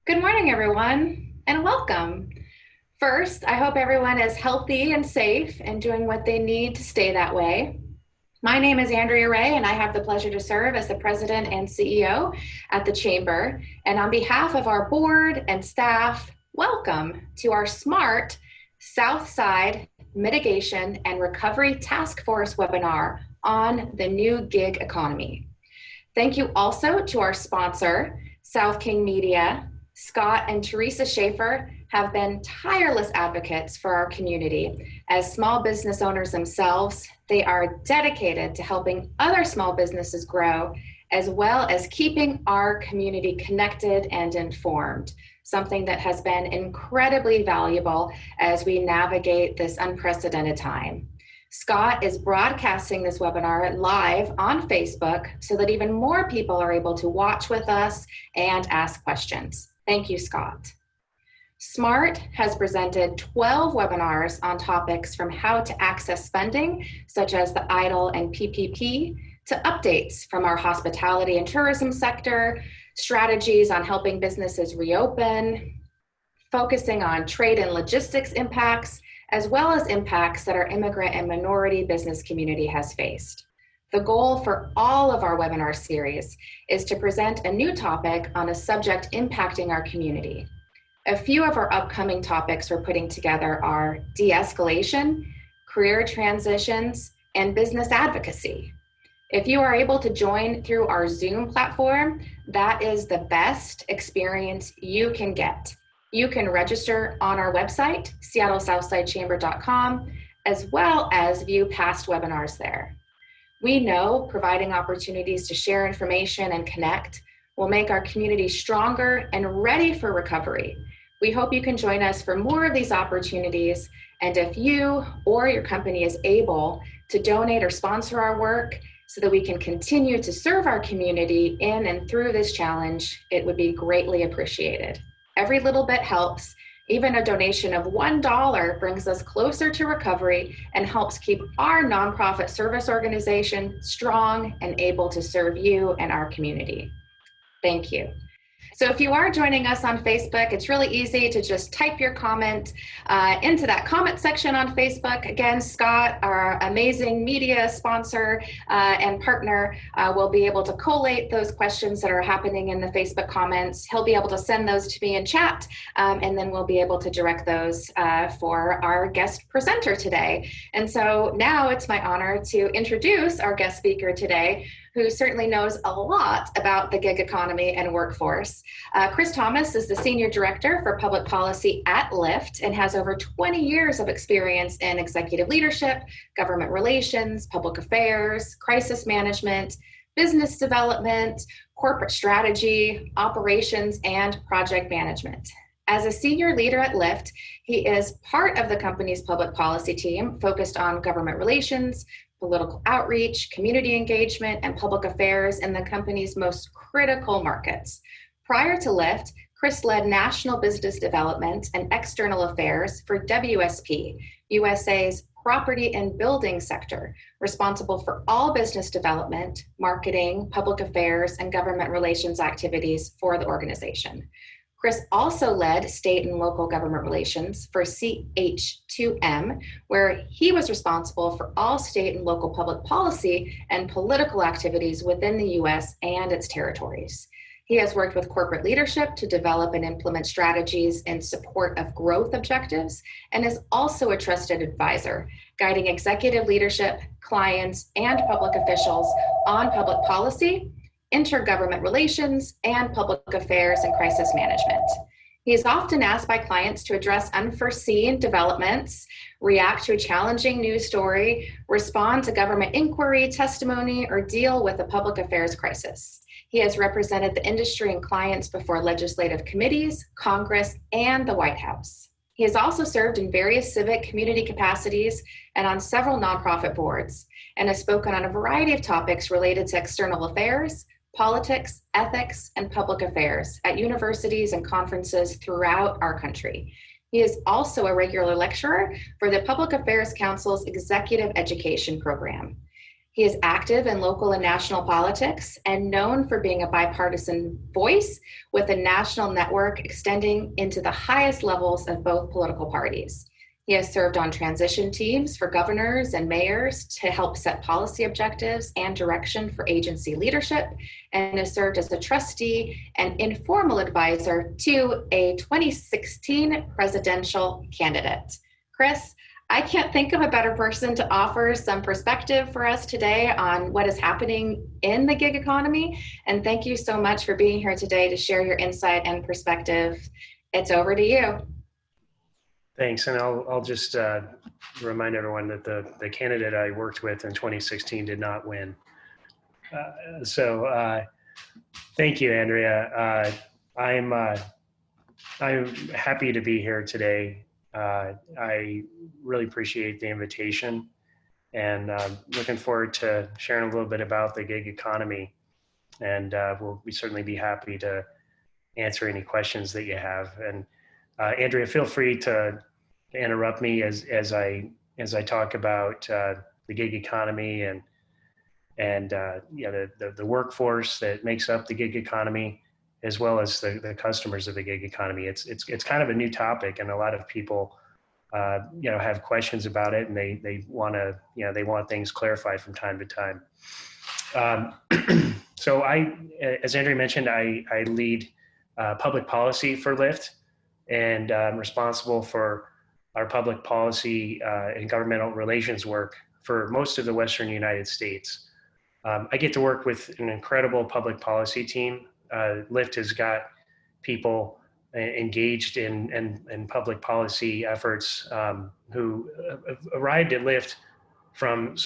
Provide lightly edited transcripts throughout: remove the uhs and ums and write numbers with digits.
Good morning, everyone, and welcome. First, I hope everyone is healthy and safe and doing what they need to stay that way. My name is Andrea Ray, and I have the pleasure to serve as the president and CEO at the Chamber. And on behalf of our board and staff, welcome to our SMART Southside Mitigation and Recovery Task Force webinar on the new gig economy. Thank you also to our sponsor, South King Media. Scott and Teresa Schaefer have been tireless advocates for our community. As small business owners themselves, they are dedicated to helping other small businesses grow, as well as keeping our community connected and informed, something that has been incredibly valuable as we navigate this unprecedented time. Scott is broadcasting this webinar live on Facebook so that even more people are able to watch with us and ask questions. Thank you, Scott. SMART has presented 12 webinars on topics from how to access funding, such as the EIDL and PPP, to updates from our hospitality and tourism sector, strategies on helping businesses reopen, focusing on trade and logistics impacts, as well as impacts that our immigrant and minority business community has faced. The goal for all of our webinar series is to present a new topic on a subject impacting our community. A few of our upcoming topics we're putting together are de-escalation, career transitions, and business advocacy. If you are able to join through our Zoom platform, that is the best experience you can get. You can register on our website, seattlesouthsidechamber.com, as well as view past webinars there. We know providing opportunities to share information and connect will make our community stronger and ready for recovery. We hope you can join us for more of these opportunities, and if you or your company is able to donate or sponsor our work so that we can continue to serve our community in and through this challenge, it would be greatly appreciated. Every little bit helps. Even a donation of $1 brings us closer to recovery and helps keep our nonprofit service organization strong and able to serve you and our community. Thank you. So if you are joining us on Facebook, it's really easy to just type your comment into that comment section on Facebook. Again, Scott, our amazing media sponsor and partner, will be able to collate those questions that are happening in the Facebook comments. He'll be able to send those to me in chat, and then we'll be able to direct those for our guest presenter today. And so now it's my honor to introduce our guest speaker today, who certainly knows a lot about the gig economy and workforce. Chris Thomas is the Senior Director for Public Policy at Lyft and has over 20 years of experience in executive leadership, government relations, public affairs, crisis management, business development, corporate strategy, operations, and project management. As a senior leader at Lyft, he is part of the company's public policy team focused on government relations, political outreach, community engagement, and public affairs in the company's most critical markets. Prior to Lyft, Chris led national business development and external affairs for WSP, USA's property and building sector, responsible for all business development, marketing, public affairs, and government relations activities for the organization. Chris also led state and local government relations for CH2M, where he was responsible for all state and local public policy and political activities within the US and its territories. He has worked with corporate leadership to develop and implement strategies in support of growth objectives, and is also a trusted advisor, guiding executive leadership, clients, and public officials on public policy, intergovernment relations, and public affairs and crisis management. He is often asked by clients to address unforeseen developments, react to a challenging news story, respond to government inquiry, testimony, or deal with a public affairs crisis. He has represented the industry and clients before legislative committees, Congress, and the White House. He has also served in various civic community capacities and on several nonprofit boards, and has spoken on a variety of topics related to external affairs, politics, ethics, and public affairs at universities and conferences throughout our country. He is also a regular lecturer for the Public Affairs Council's Executive Education Program. He is active in local and national politics and known for being a bipartisan voice with a national network extending into the highest levels of both political parties. He has served on transition teams for governors and mayors to help set policy objectives and direction for agency leadership, and has served as a trustee and informal advisor to a 2016 presidential candidate. Chris, I can't think of a better person to offer some perspective for us today on what is happening in the gig economy. And thank you so much for being here today to share your insight and perspective. It's over to you. Thanks, and I'll just remind everyone that the candidate I worked with in 2016 did not win. So thank you, Andrea. I'm happy to be here today. I really appreciate the invitation, and looking forward to sharing a little bit about the gig economy. And we'll certainly be happy to answer any questions that you have. And Andrea, feel free to interrupt me as I talk about the gig economy and the workforce that makes up the gig economy, as well as the customers of the gig economy. It's kind of a new topic, and a lot of people have questions about it, and they want things clarified from time to time. So as Andrea mentioned, I lead public policy for Lyft, and I'm responsible for our public policy and governmental relations work for most of the Western United States. I get to work with an incredible public policy team. Lyft has got people engaged in public policy efforts who arrived at Lyft from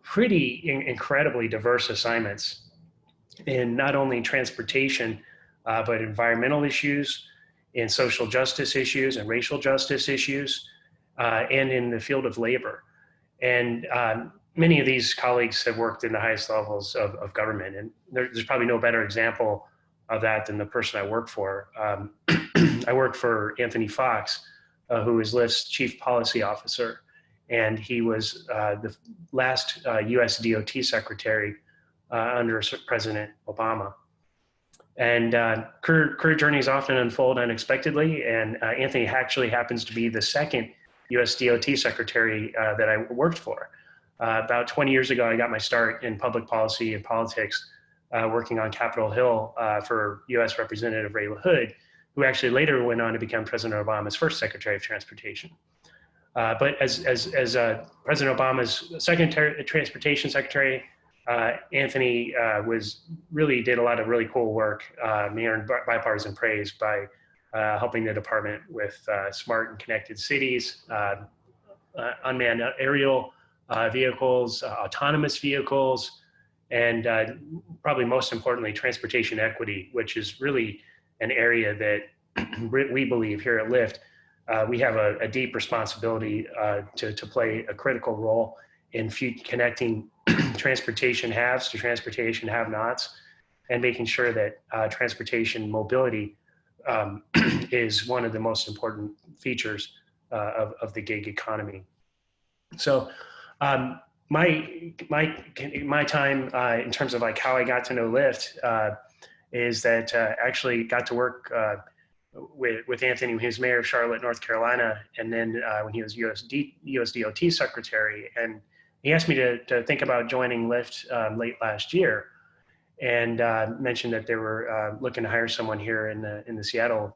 pretty incredibly diverse assignments in not only transportation, but environmental issues, in social justice issues and racial justice issues, and in the field of labor. And many of these colleagues have worked in the highest levels of government, and there's probably no better example of that than the person I work for. I work for Anthony Fox, who is Lyft's chief policy officer, and he was the last US DOT secretary under President Obama. And career journeys often unfold unexpectedly, and Anthony actually happens to be the second US DOT secretary that I worked for. About 20 years ago, I got my start in public policy and politics, working on Capitol Hill for US Representative Ray LaHood, who actually later went on to become President Obama's first Secretary of Transportation. But as President Obama's second Transportation Secretary, Anthony did a lot of really cool work. He earned bipartisan praise by helping the department with smart and connected cities, unmanned aerial vehicles, autonomous vehicles, and probably most importantly, transportation equity, which is really an area that we believe here at Lyft, we have a deep responsibility to play a critical role in connecting transportation haves to transportation have-nots, and making sure that transportation mobility is one of the most important features of the gig economy. So my time in terms of like how I got to know Lyft is that actually got to work with Anthony when he was mayor of Charlotte, North Carolina, and then when he was US DOT secretary. And he asked me to think about joining Lyft late last year, and mentioned that they were looking to hire someone here in the Seattle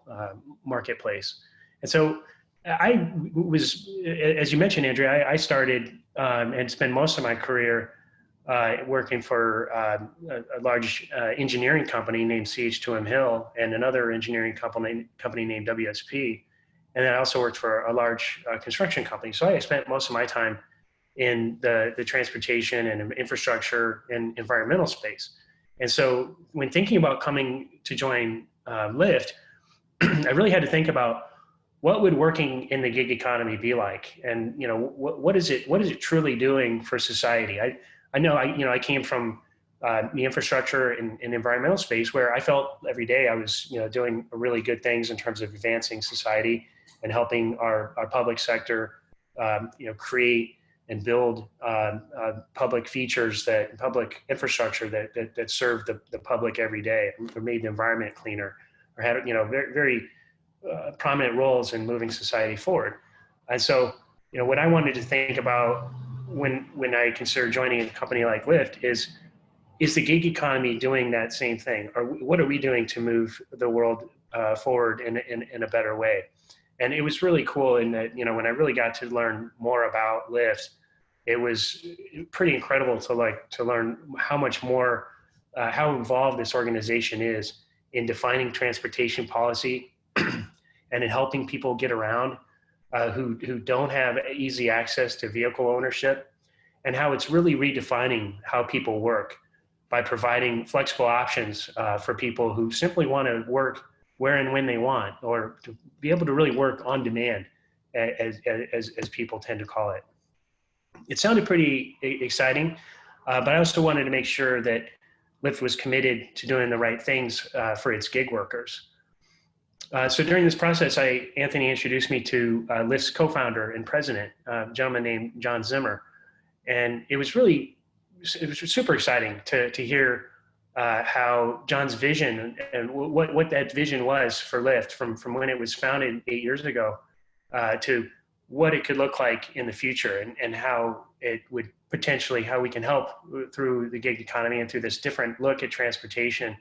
marketplace. And so I was, as you mentioned, Andrea, I started and spent most of my career working for a large engineering company named CH2M Hill, and another engineering company named WSP. And then I also worked for a large construction company. So I spent most of my time in the transportation and infrastructure and environmental space. And so when thinking about coming to join Lyft, I really had to think about what would working in the gig economy be like, and what is it truly doing for society? I know I came from the infrastructure and environmental space, where I felt every day I was doing really good things in terms of advancing society and helping our public sector create and build public features public infrastructure that serve the public every day, or made the environment cleaner, or had very, very prominent roles in moving society forward. And so, what I wanted to think about when I consider joining a company like Lyft is the gig economy doing that same thing? Or what are we doing to move the world forward in a better way? And it was really cool in that, when I really got to learn more about Lyft, it was pretty incredible to learn how much more, how involved this organization is in defining transportation policy and in helping people get around who don't have easy access to vehicle ownership, and how it's really redefining how people work by providing flexible options for people who simply want to work where and when they want, or to be able to really work on demand, as people tend to call it. It sounded pretty exciting, but I also wanted to make sure that Lyft was committed to doing the right things for its gig workers. So during this process, Anthony introduced me to Lyft's co-founder and president, a gentleman named John Zimmer. And it was super exciting to hear how John's vision and what that vision was for Lyft from when it was founded 8 years ago to what it could look like in the future, and how it would potentially, how we can help through the gig economy and through this different look at transportation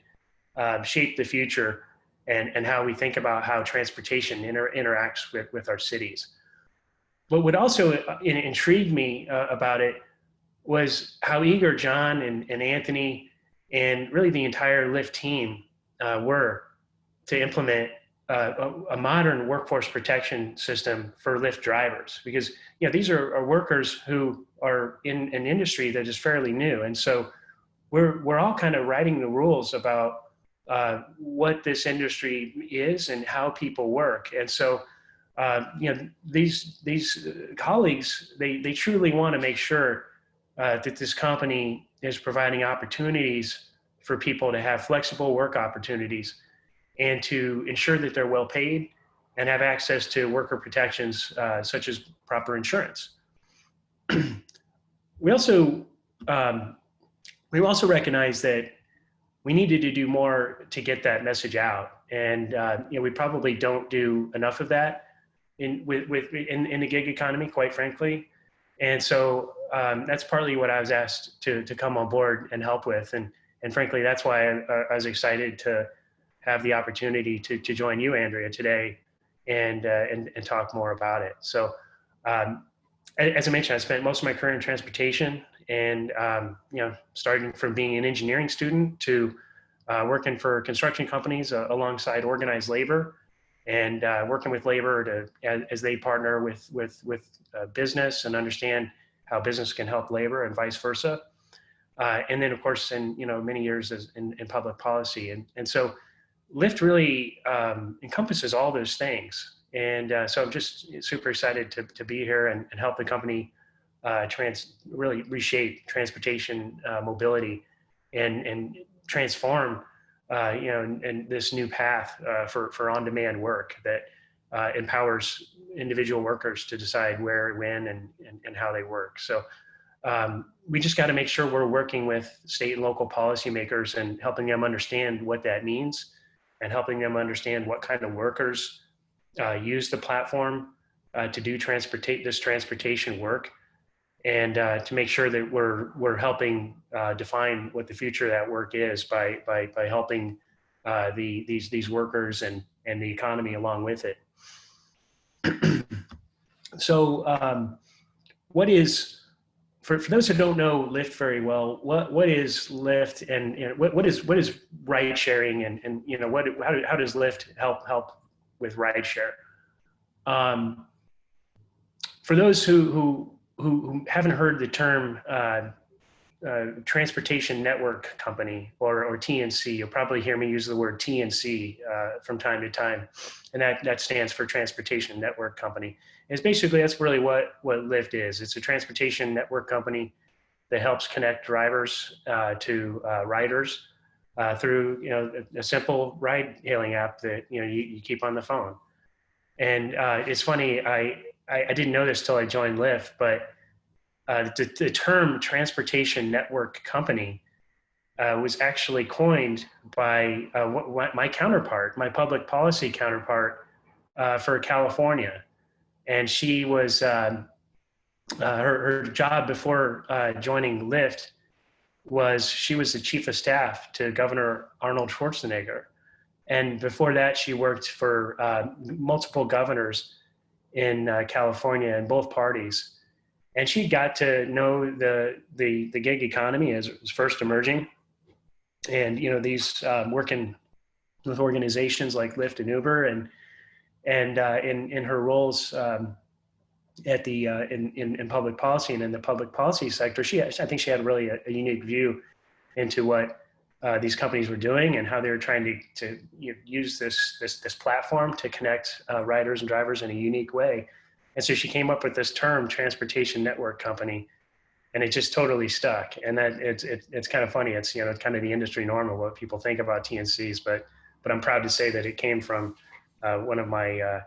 shape the future, and how we think about how transportation interacts with our cities. But what also intrigued me about it was how eager John and Anthony and really the entire Lyft team were to implement a modern workforce protection system for Lyft drivers, because these are workers who are in an industry that is fairly new, and so we're all kind of writing the rules about what this industry is and how people work. And so these colleagues, they truly want to make sure that this company is providing opportunities for people to have flexible work opportunities, and to ensure that they're well paid and have access to worker protections such as proper insurance. We also recognize that we needed to do more to get that message out, and we probably don't do enough of that in the gig economy, quite frankly. And so that's partly what I was asked to come on board and help with, and frankly, that's why I was excited to have the opportunity to join you, Andrea, today, and talk more about it. So, as I mentioned, I spent most of my career in transportation, and starting from being an engineering student to working for construction companies alongside organized labor, and working with labor as they partner with business and understand how business can help labor and vice versa. And then, of course, in many years in public policy, and so Lyft really encompasses all those things. And so I'm just super excited to be here and help the company really reshape transportation mobility and transform and this new path for on-demand work that empowers individual workers to decide where, when, and how they work. So we just got to make sure we're working with state and local policymakers and helping them understand what that means, and helping them understand what kind of workers use the platform to do this transportation work, and to make sure that we're helping define what the future of that work is by helping these workers and the economy along with it. So what is, for those who don't know Lyft very well, what is Lyft, and what is ride sharing, and how does Lyft help with ride share? For those who haven't heard the term transportation network company, or TNC, you'll probably hear me use the word TNC from time to time, and that stands for Transportation Network Company. And that's really what Lyft is. It's a transportation network company that helps connect drivers to riders through a simple ride-hailing app that you keep on the phone. And it's funny, I didn't know this till I joined Lyft, but the term transportation network company was actually coined by my counterpart, my public policy counterpart for California. And she was, her job before joining Lyft was she was the chief of staff to Governor Arnold Schwarzenegger. And before that, she worked for multiple governors in California in both parties. And she got to know the gig economy as it was first emerging. And, you know, these working with organizations like Lyft and Uber, and in her roles at the in public policy and in the public policy sector, I think she had really a unique view into what these companies were doing and how they were trying to use this platform to connect riders and drivers in a unique way. And so she came up with this term, transportation network company, and it just totally stuck. And that it's kind of funny. It's, you know, kind of the industry norm of what people think about TNCs, but I'm proud to say that it came from one of my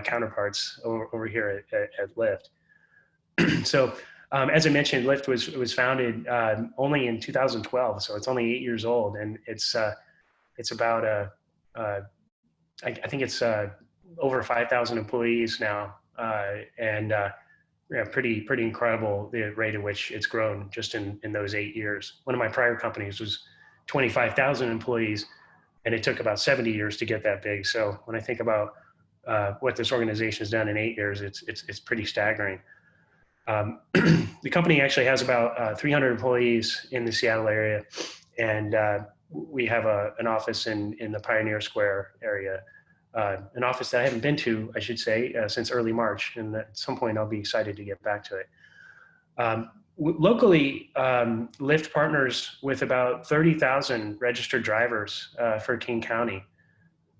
counterparts over here at Lyft. So as I mentioned, Lyft was founded only in 2012, so it's only 8 years old, and it's about I think it's over 5,000 employees now, and yeah, pretty incredible the rate at which it's grown just in those 8 years. One of my prior companies was 25,000 employees, and it took about 70 years to get that big. So when I think about what this organization has done in 8 years, it's pretty staggering. The company actually has about 300 employees in the Seattle area, and we have an office in the Pioneer Square area, an office that I haven't been to, I should say, since early March, and at some point I'll be excited to get back to it. Locally, Lyft partners with about 30,000 registered drivers for King County,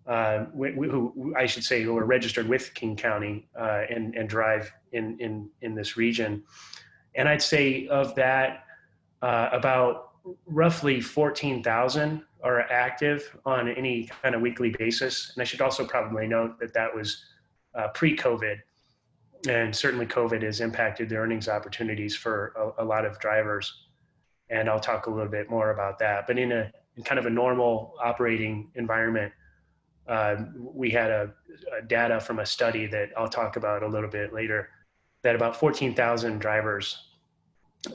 who I should say who are registered with King County and drive in this region. And I'd say of that, about roughly 14,000 are active on any kind of weekly basis. And I should also probably note that that was pre-COVID. And certainly COVID has impacted the earnings opportunities for a lot of drivers. And I'll talk a little bit more about that. But in kind of a normal operating environment, we had a data from a study that I'll talk about a little bit later, that about 14,000 drivers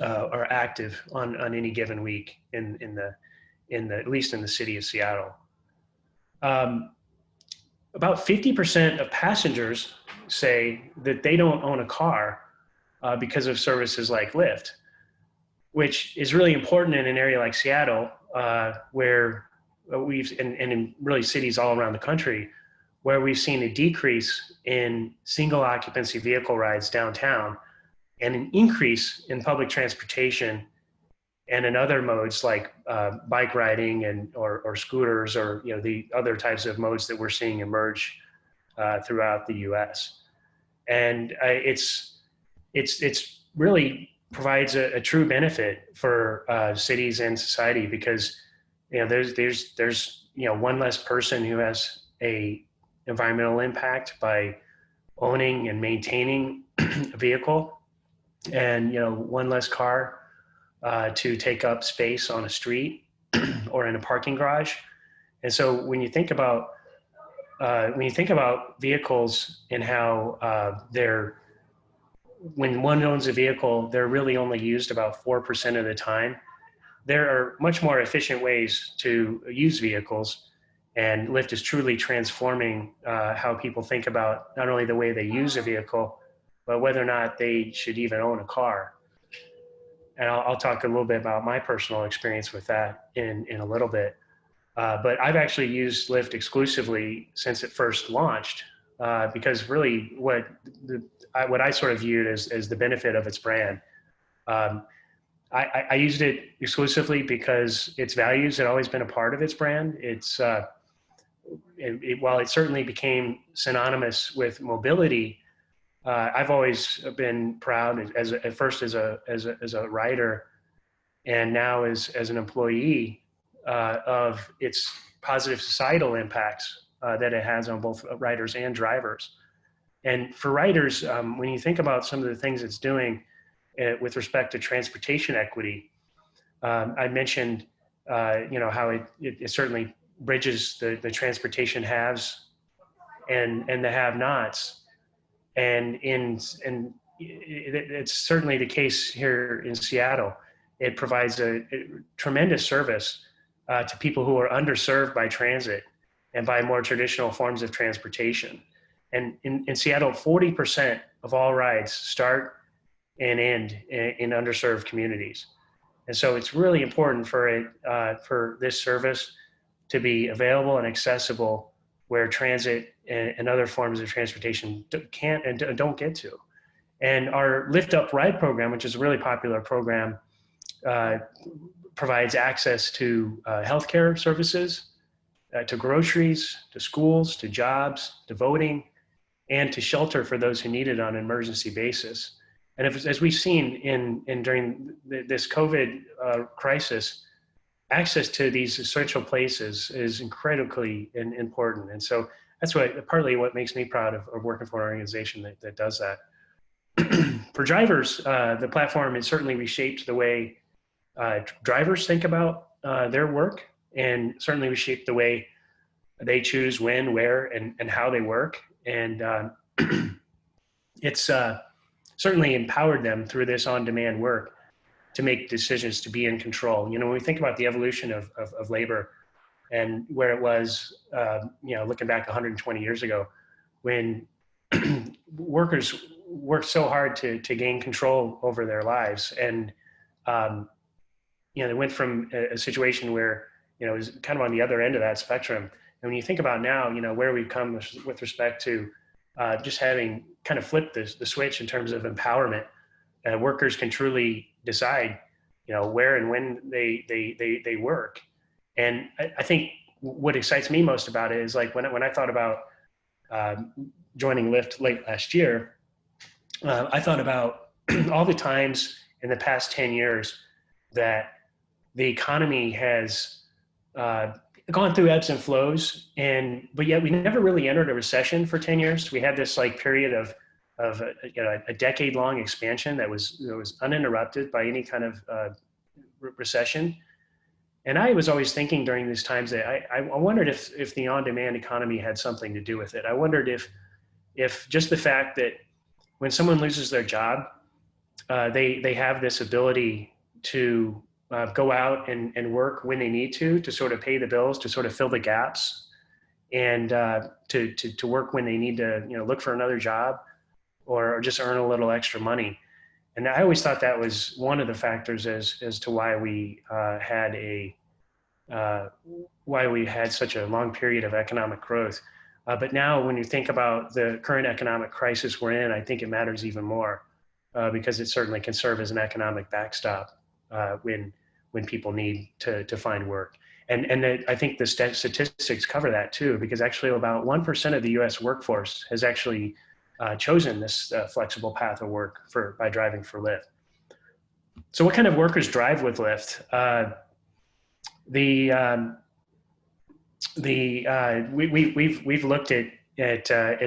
are active on any given week in the at least in the city of Seattle. About 50% of passengers say that they don't own a car because of services like Lyft, which is really important in an area like Seattle, where and in really cities all around the country, where we've seen a decrease in single occupancy vehicle rides downtown and an increase in public transportation and in other modes like bike riding or scooters, or the other types of modes that we're seeing emerge throughout the U.S. And it's really provides a true benefit for cities and society, because there's one less person who has a environmental impact by owning and maintaining a vehicle, and one less car to take up space on a street or in a parking garage. And so when you think about vehicles and how when one owns a vehicle, they're really only used about 4% of the time. There are much more efficient ways to use vehicles, and Lyft is truly transforming how people think about not only the way they use a vehicle, but whether or not they should even own a car. And I'll talk a little bit about my personal experience with that in a little bit. But I've actually used Lyft exclusively since it first launched, because really what I sort of viewed as the benefit of its brand. I used it exclusively because its values had always been a part of its brand. While it certainly became synonymous with mobility, I've always been proud at first as a rider, and now as an employee, of its positive societal impacts that it has on both riders and drivers. And for riders, when you think about some of the things it's doing, with respect to transportation equity. I mentioned, how it certainly bridges the transportation haves and the have-nots, and it's certainly the case here in Seattle. It provides a tremendous service to people who are underserved by transit and by more traditional forms of transportation. And in Seattle, 40% of all rides start and end in underserved communities. And so it's really important for this service to be available and accessible where transit and other forms of transportation can't and don't get to. And our Lyft Up Ride program, which is a really popular program, provides access to healthcare services, to groceries, to schools, to jobs, to voting, and to shelter for those who need it on an emergency basis. And as we've seen during this COVID crisis, access to these essential places is incredibly important. And so that's partly what makes me proud of working for an organization that does that. For drivers, the platform has certainly reshaped the way drivers think about their work, and certainly reshaped the way they choose when, where, and how they work. And it's certainly empowered them through this on-demand work to make decisions, to be in control. When we think about the evolution of labor and where it was, looking back 120 years ago, when workers worked so hard to gain control over their lives. And, they went from a situation where, it was kind of on the other end of that spectrum. And when you think about now, where we've come with respect to just having kind of flipped the switch in terms of empowerment, workers can truly decide, where and when they work. And I think what excites me most about it is like when I thought about joining Lyft late last year, I thought about all the times in the past 10 years that the economy has gone through ebbs and flows, but yet we never really entered a recession for 10 years. We had this period of a decade-long expansion that was uninterrupted by any kind of recession. And I was always thinking during these times that I wondered if the on-demand economy had something to do with it. I wondered if just the fact that when someone loses their job, they have this ability to go out and work when they need to sort of pay the bills, to sort of fill the gaps, and to work when they need to, look for another job or just earn a little extra money. And I always thought that was one of the factors as to why we had such a long period of economic growth. But now when you think about the current economic crisis we're in, I think it matters even more because it certainly can serve as an economic backstop when people need to find work. And I think the statistics cover that too, because actually about 1% of the US workforce has actually chosen this flexible path of work by driving for Lyft. So what kind of workers drive with Lyft? We've looked at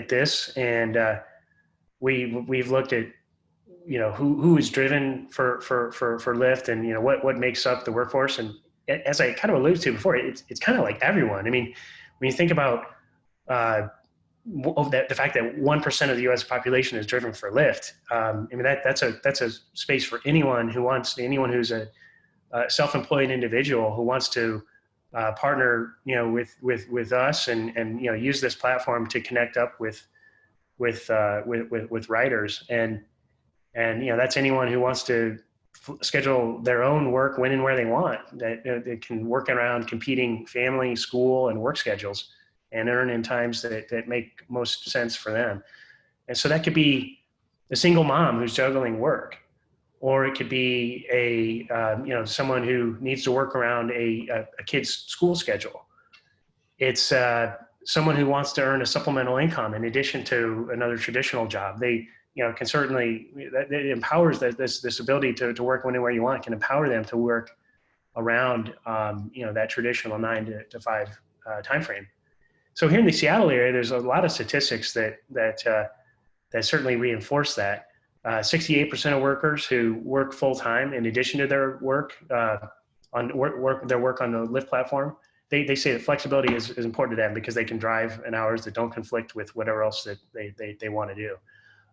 this, and we've looked at who is driven for Lyft, and what makes up the workforce. And as I kind of alluded to before, it's kind of like everyone. I mean, when you think about the fact that 1% of the U.S. population is driven for Lyft, that's a space for anyone who's a self-employed individual who wants to partner, with us and use this platform to connect up with riders, and that's anyone who wants to schedule their own work when and where they want. That they can work around competing family, school, and work schedules, and earn in times that make most sense for them. And so that could be a single mom who's juggling work, or it could be someone who needs to work around a kid's school schedule. It's someone who wants to earn a supplemental income in addition to another traditional job. They can certainly, it empowers this ability to work when and where you want, can empower them to work around that traditional 9 to 5 time frame. So here in the Seattle area, there's a lot of statistics that certainly reinforce that. 68% of workers who work full-time in addition to their work on their work on the Lyft platform, they say that flexibility is important to them because they can drive in hours that don't conflict with whatever else that they want to do.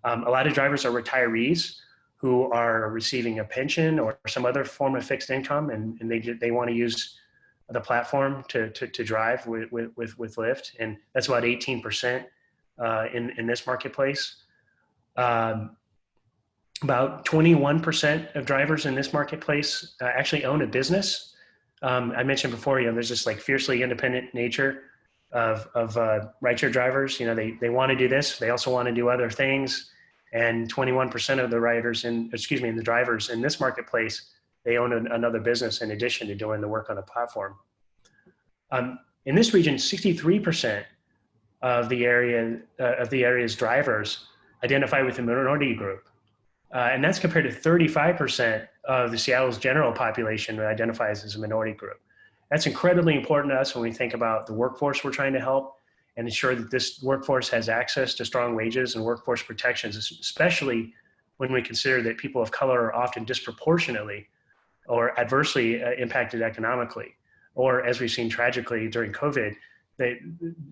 A lot of drivers are retirees who are receiving a pension or some other form of fixed income, and they want to use the platform to drive with Lyft, and that's about 18% in this marketplace. About 21% of drivers in this marketplace actually own a business. I mentioned before, there's this like fiercely independent nature of rideshare drivers. They want to do this. They also want to do other things. And 21% of the the drivers in this marketplace, they own another business in addition to doing the work on the platform. In this region, 63% of the area's drivers identify with the minority group. And that's compared to 35% of the Seattle's general population that identifies as a minority group. That's incredibly important to us when we think about the workforce we're trying to help and ensure that this workforce has access to strong wages and workforce protections, especially when we consider that people of color are often disproportionately or adversely impacted economically, or as we've seen tragically during COVID, they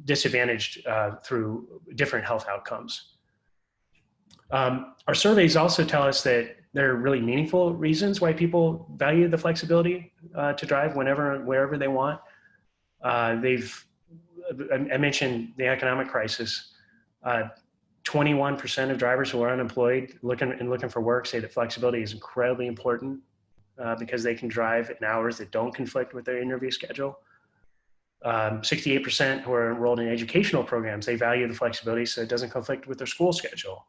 disadvantaged through different health outcomes. Our surveys also tell us that there are really meaningful reasons why people value the flexibility to drive wherever they want. I mentioned the economic crisis. 21% of drivers who are unemployed looking for work say that flexibility is incredibly important because they can drive in hours that don't conflict with their interview schedule. 68% who are enrolled in educational programs, they value the flexibility so it doesn't conflict with their school schedule.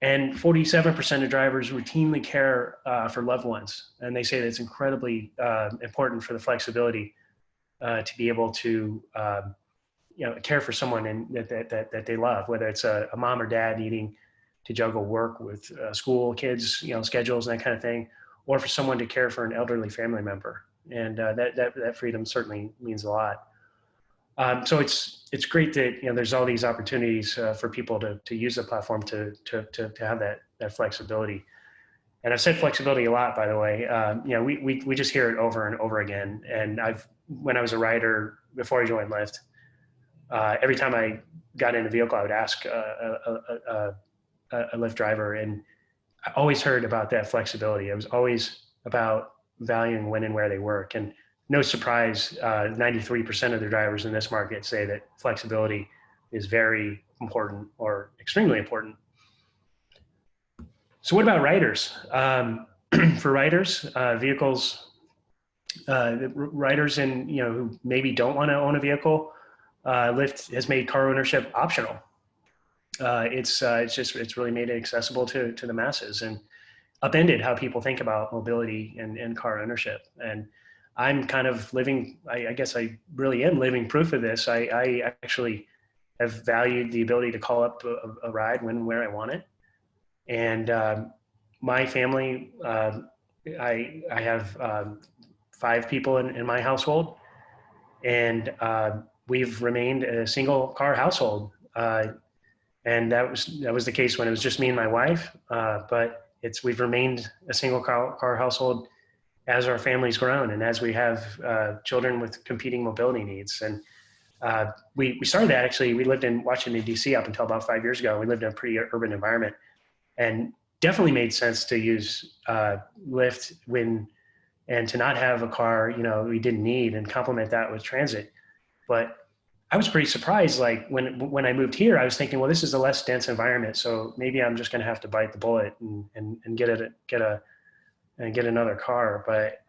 And 47% of drivers routinely care for loved ones. And they say that it's incredibly important for the flexibility to be able to care for someone that they love, whether it's a mom or dad needing to juggle work with school kids, schedules and that kind of thing, or for someone to care for an elderly family member. And that freedom certainly means a lot. So it's great that there's all these opportunities for people to use the platform to have that flexibility. And I've said flexibility a lot, by the way. We just hear it over and over again. And when I was a rider before I joined Lyft, every time I got in a vehicle, I would ask a Lyft driver, and I always heard about that flexibility. It was always about valuing when and where they work. And no surprise, 93% of the drivers in this market say that flexibility is very important or extremely important. So what about riders? For riders, riders who maybe don't want to own a vehicle, Lyft has made car ownership optional. It's really made it accessible to the masses and upended how people think about mobility and car ownership. And I'm kind of living, I guess I really am living proof of this. I actually have valued the ability to call up a ride when and where I want it. And my family, I have 5 people in my household, and we've remained a single car household. And that was the case when it was just me and my wife, but we've remained a single car household as our family's grown and as we have children with competing mobility needs. And we started that actually, we lived in Washington, D.C. up until about 5 years ago. We lived in a pretty urban environment and definitely made sense to use Lyft and to not have a car, we didn't need, and complement that with transit. But I was pretty surprised, like when I moved here, I was thinking, well, this is a less dense environment, so maybe I'm just going to have to bite the bullet and get another car. But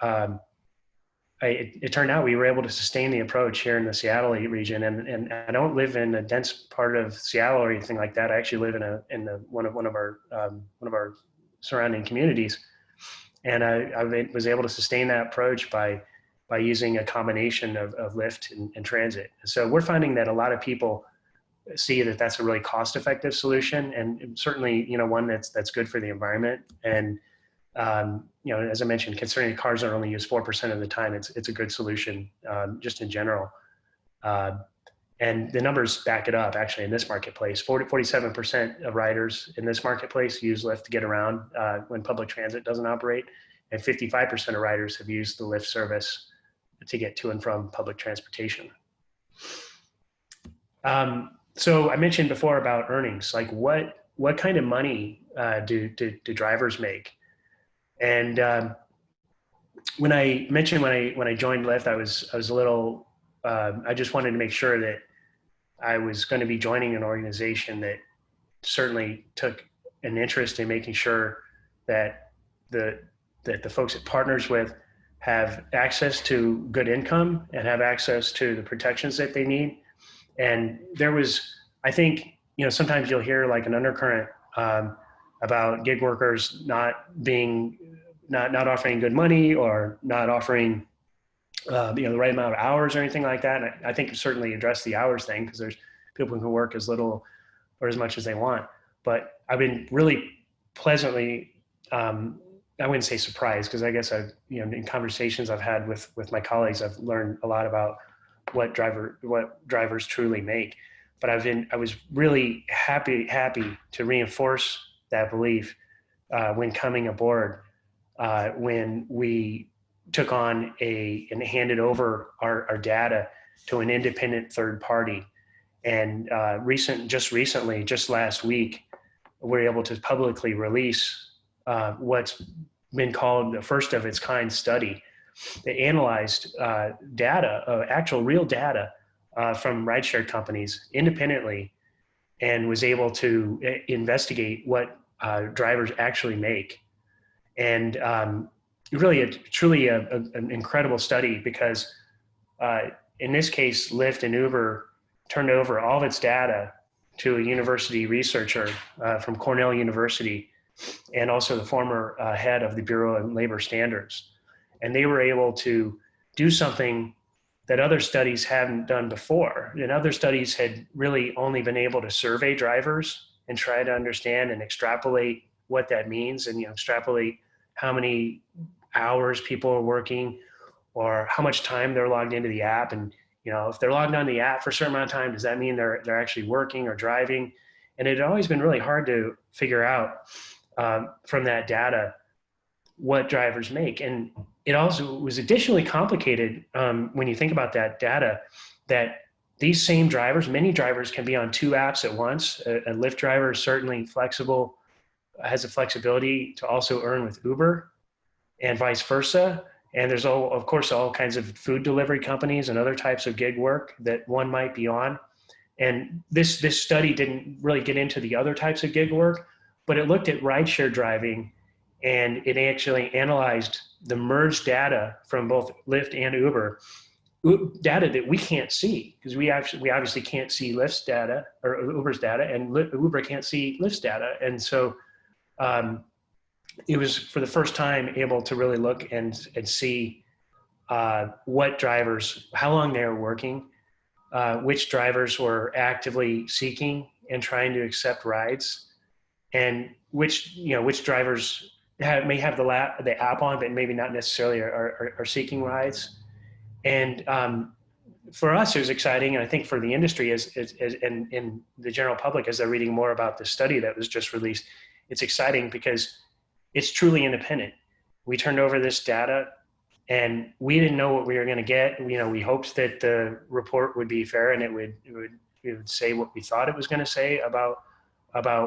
it turned out we were able to sustain the approach here in the Seattle region, and I don't live in a dense part of Seattle or anything like that. I actually live in one of our surrounding communities, and I was able to sustain that approach by using a combination of Lyft and transit. So we're finding that a lot of people see that that's a really cost-effective solution, and certainly one that's good for the environment. And as I mentioned, considering cars are only used 4% of the time, it's a good solution just in general. And the numbers back it up actually in this marketplace. 47% of riders in this marketplace use Lyft to get around when public transit doesn't operate. And 55% of riders have used the Lyft service to get to and from public transportation. So I mentioned before about earnings, like what kind of money do drivers make? And when I mentioned when I joined Lyft, I was a little I just wanted to make sure that I was going to be joining an organization that certainly took an interest in making sure that the folks it partners with have access to good income and have access to the protections that they need. And there was, I think, sometimes you'll hear like an undercurrent about gig workers not offering good money or not offering the right amount of hours or anything like that. And I think certainly address the hours thing, because there's people who can work as little or as much as they want. But I've been really pleasantly, I wouldn't say surprised, because I guess in conversations I've had with my colleagues, I've learned a lot about what drivers truly make. But I was really happy to reinforce that belief when coming aboard, when we took on and handed over our data to an independent third party. And just last week, we're able to publicly release what's been called the first of its kind study that analyzed data, actual real data from rideshare companies independently, and was able to investigate what drivers actually make. And truly an incredible study, because in this case, Lyft and Uber turned over all of its data to a university researcher from Cornell University, and also the former head of the Bureau of Labor Standards. And they were able to do something that other studies hadn't done before. And other studies had really only been able to survey drivers and try to understand and extrapolate what that means, and extrapolate how many hours people are working or how much time they're logged into the app. And if they're logged on the app for a certain amount of time, does that mean they're actually working or driving? And it had always been really hard to figure out from that data what drivers make. And it also was additionally complicated when you think about that data, that these same drivers, many drivers can be on two apps at once. A Lyft driver is certainly flexible, has the flexibility to also earn with Uber, and vice versa. And there's of course all kinds of food delivery companies and other types of gig work that one might be on. And this study didn't really get into the other types of gig work, but it looked at rideshare driving, and it actually analyzed the merged data from both Lyft and Uber, data that we can't see, because we obviously can't see Lyft's data or Uber's data, and Uber can't see Lyft's data. And so it was for the first time able to really look and see what drivers, how long they were working, which drivers were actively seeking and trying to accept rides, and which drivers may have the app on, but maybe not necessarily are seeking rides. And for us, it was exciting, and I think for the industry and in the general public, as they're reading more about the study that was just released, it's exciting because it's truly independent. We turned over this data, and we didn't know what we were going to get. We hoped that the report would be fair, and it would say what we thought it was going to say about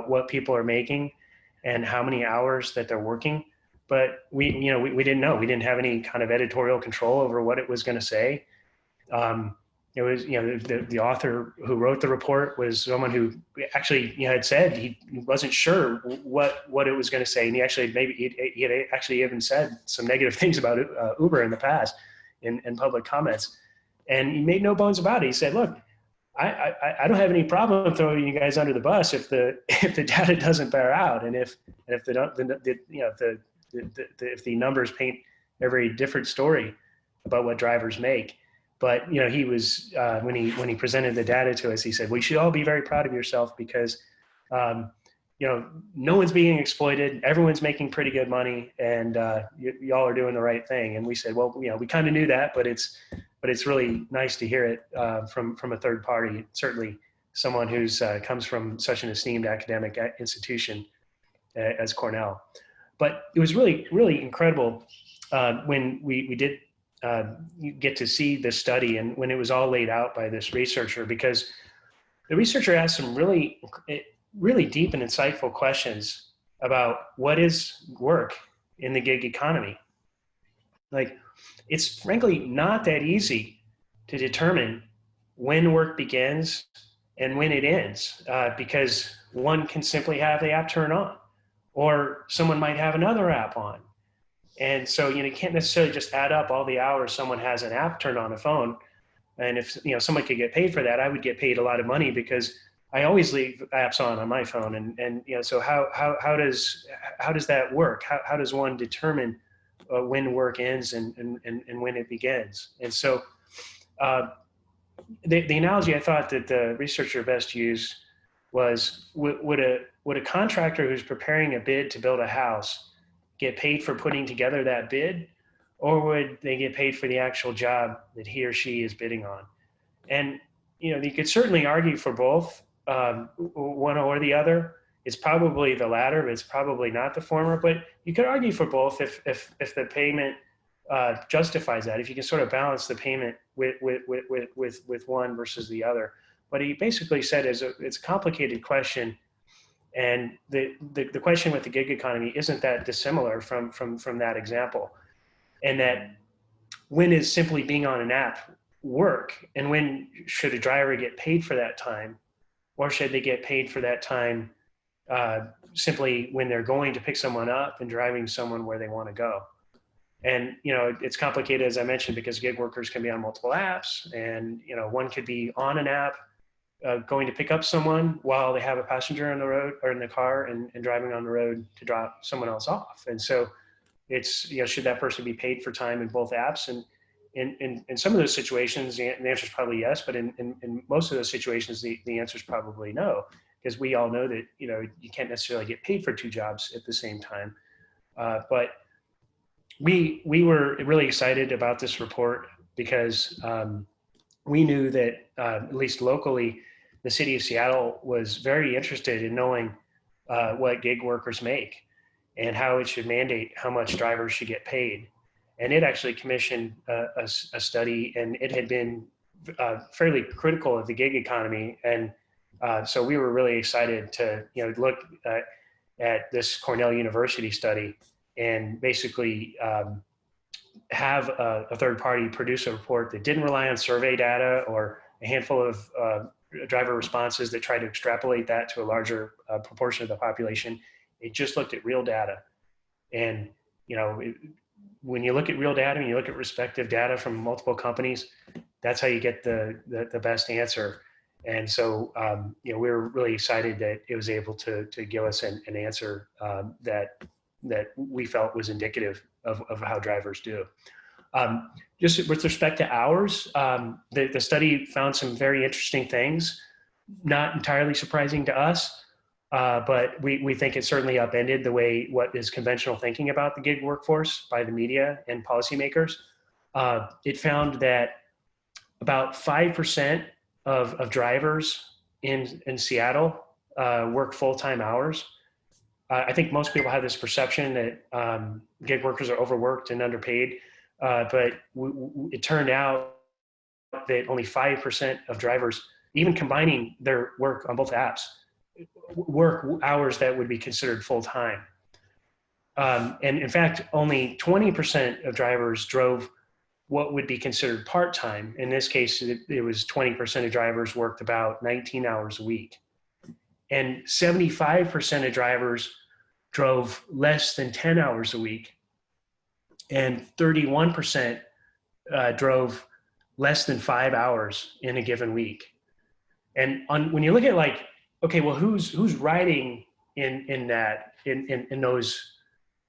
what people are making and how many hours that they're working. But we didn't know. We didn't have any kind of editorial control over what it was going to say. It was, the author who wrote the report was someone who actually had said he wasn't sure what it was going to say, and he had actually even said some negative things about Uber in the past in public comments, and he made no bones about it. He said, "Look, I don't have any problem throwing you guys under the bus if the data doesn't bear out, and if the numbers paint a very different story about what drivers make." But he was when he presented the data to us, he said, "We should all be very proud of yourself, because no one's being exploited. Everyone's making pretty good money, and y'all are doing the right thing." And we said, "Well, we kind of knew that, but it's but it's really nice to hear it from a third party, certainly someone who's comes from such an esteemed academic institution as Cornell. But it was really, really incredible when we did get to see this study and when it was all laid out by this researcher, because the researcher asked some really, really deep and insightful questions about what is work in the gig economy. Like, it's frankly not that easy to determine when work begins and when it ends, because one can simply have the app turn on, or someone might have another app on. And so, you can't necessarily just add up all the hours someone has an app turned on a phone. And if, someone could get paid for that, I would get paid a lot of money because I always leave apps on my phone. And so how does that work? How does one determine when work ends and when it begins? And so the analogy I thought that the researcher best used was, would a contractor who's preparing a bid to build a house get paid for putting together that bid, or would they get paid for the actual job that he or she is bidding on? And you could certainly argue for both, one or the other. It's probably the latter, but it's probably not the former. But you could argue for both if the payment justifies that, if you can sort of balance the payment with one versus the other. But he basically said it's a complicated question, and the question with the gig economy isn't that dissimilar from that example, and that when is simply being on an app work, and when should a driver get paid for that time, or should they get paid for that time simply when they're going to pick someone up and driving someone where they want to go. And it's complicated, as I mentioned, because gig workers can be on multiple apps, and one could be on an app going to pick up someone while they have a passenger on the road or in the car, and driving on the road to drop someone else off. And so it's, should that person be paid for time in both apps? And in some of those situations, the answer is probably yes, but in most of those situations, the answer is probably no, because we all know that, you can't necessarily get paid for two jobs at the same time. But we were really excited about this report because we knew that, at least locally, the city of Seattle was very interested in knowing what gig workers make and how it should mandate how much drivers should get paid. And it actually commissioned a study, and it had been fairly critical of the gig economy. And so we were really excited to look at this Cornell University study and basically have a third party produce a report that didn't rely on survey data or a handful of driver responses that tried to extrapolate that to a larger proportion of the population. It just looked at real data. And when you look at real data and you look at respective data from multiple companies, that's how you get the best answer. And so, we were really excited that it was able to give us an answer that we felt was indicative of how drivers do. Just with respect to hours, the study found some very interesting things, not entirely surprising to us, but we think it certainly upended the way what is conventional thinking about the gig workforce by the media and policymakers. It found that about 5% of drivers in Seattle work full-time hours. I think most people have this perception that gig workers are overworked and underpaid, but it turned out that only 5% of drivers, even combining their work on both apps, work hours that would be considered full-time. And in fact, only 20% of drivers drove what would be considered part-time. In this case, it was 20% of drivers worked about 19 hours a week. And 75% of drivers drove less than 10 hours a week. And 31% drove less than 5 hours in a given week. And when you look at okay, well, who's riding in those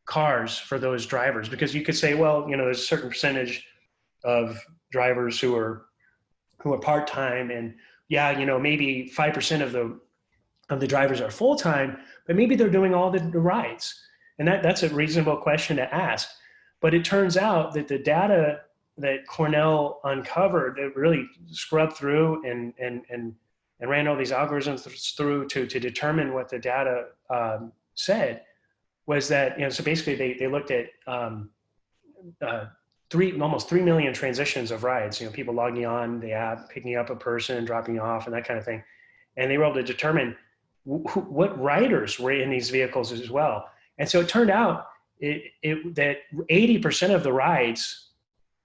cars for those drivers? Because you could say, well, there's a certain percentage of drivers who are part-time, and maybe 5% of the drivers are full-time, but maybe they're doing all the rides. And that's a reasonable question to ask. But it turns out that the data that Cornell uncovered, that really scrubbed through and ran all these algorithms through to determine what the data said, was that, so basically they looked at uh, almost 3 million transitions of rides, people logging on the app, picking up a person, dropping off, and that kind of thing. And they were able to determine what riders were in these vehicles as well. And so it turned out that 80% of the rides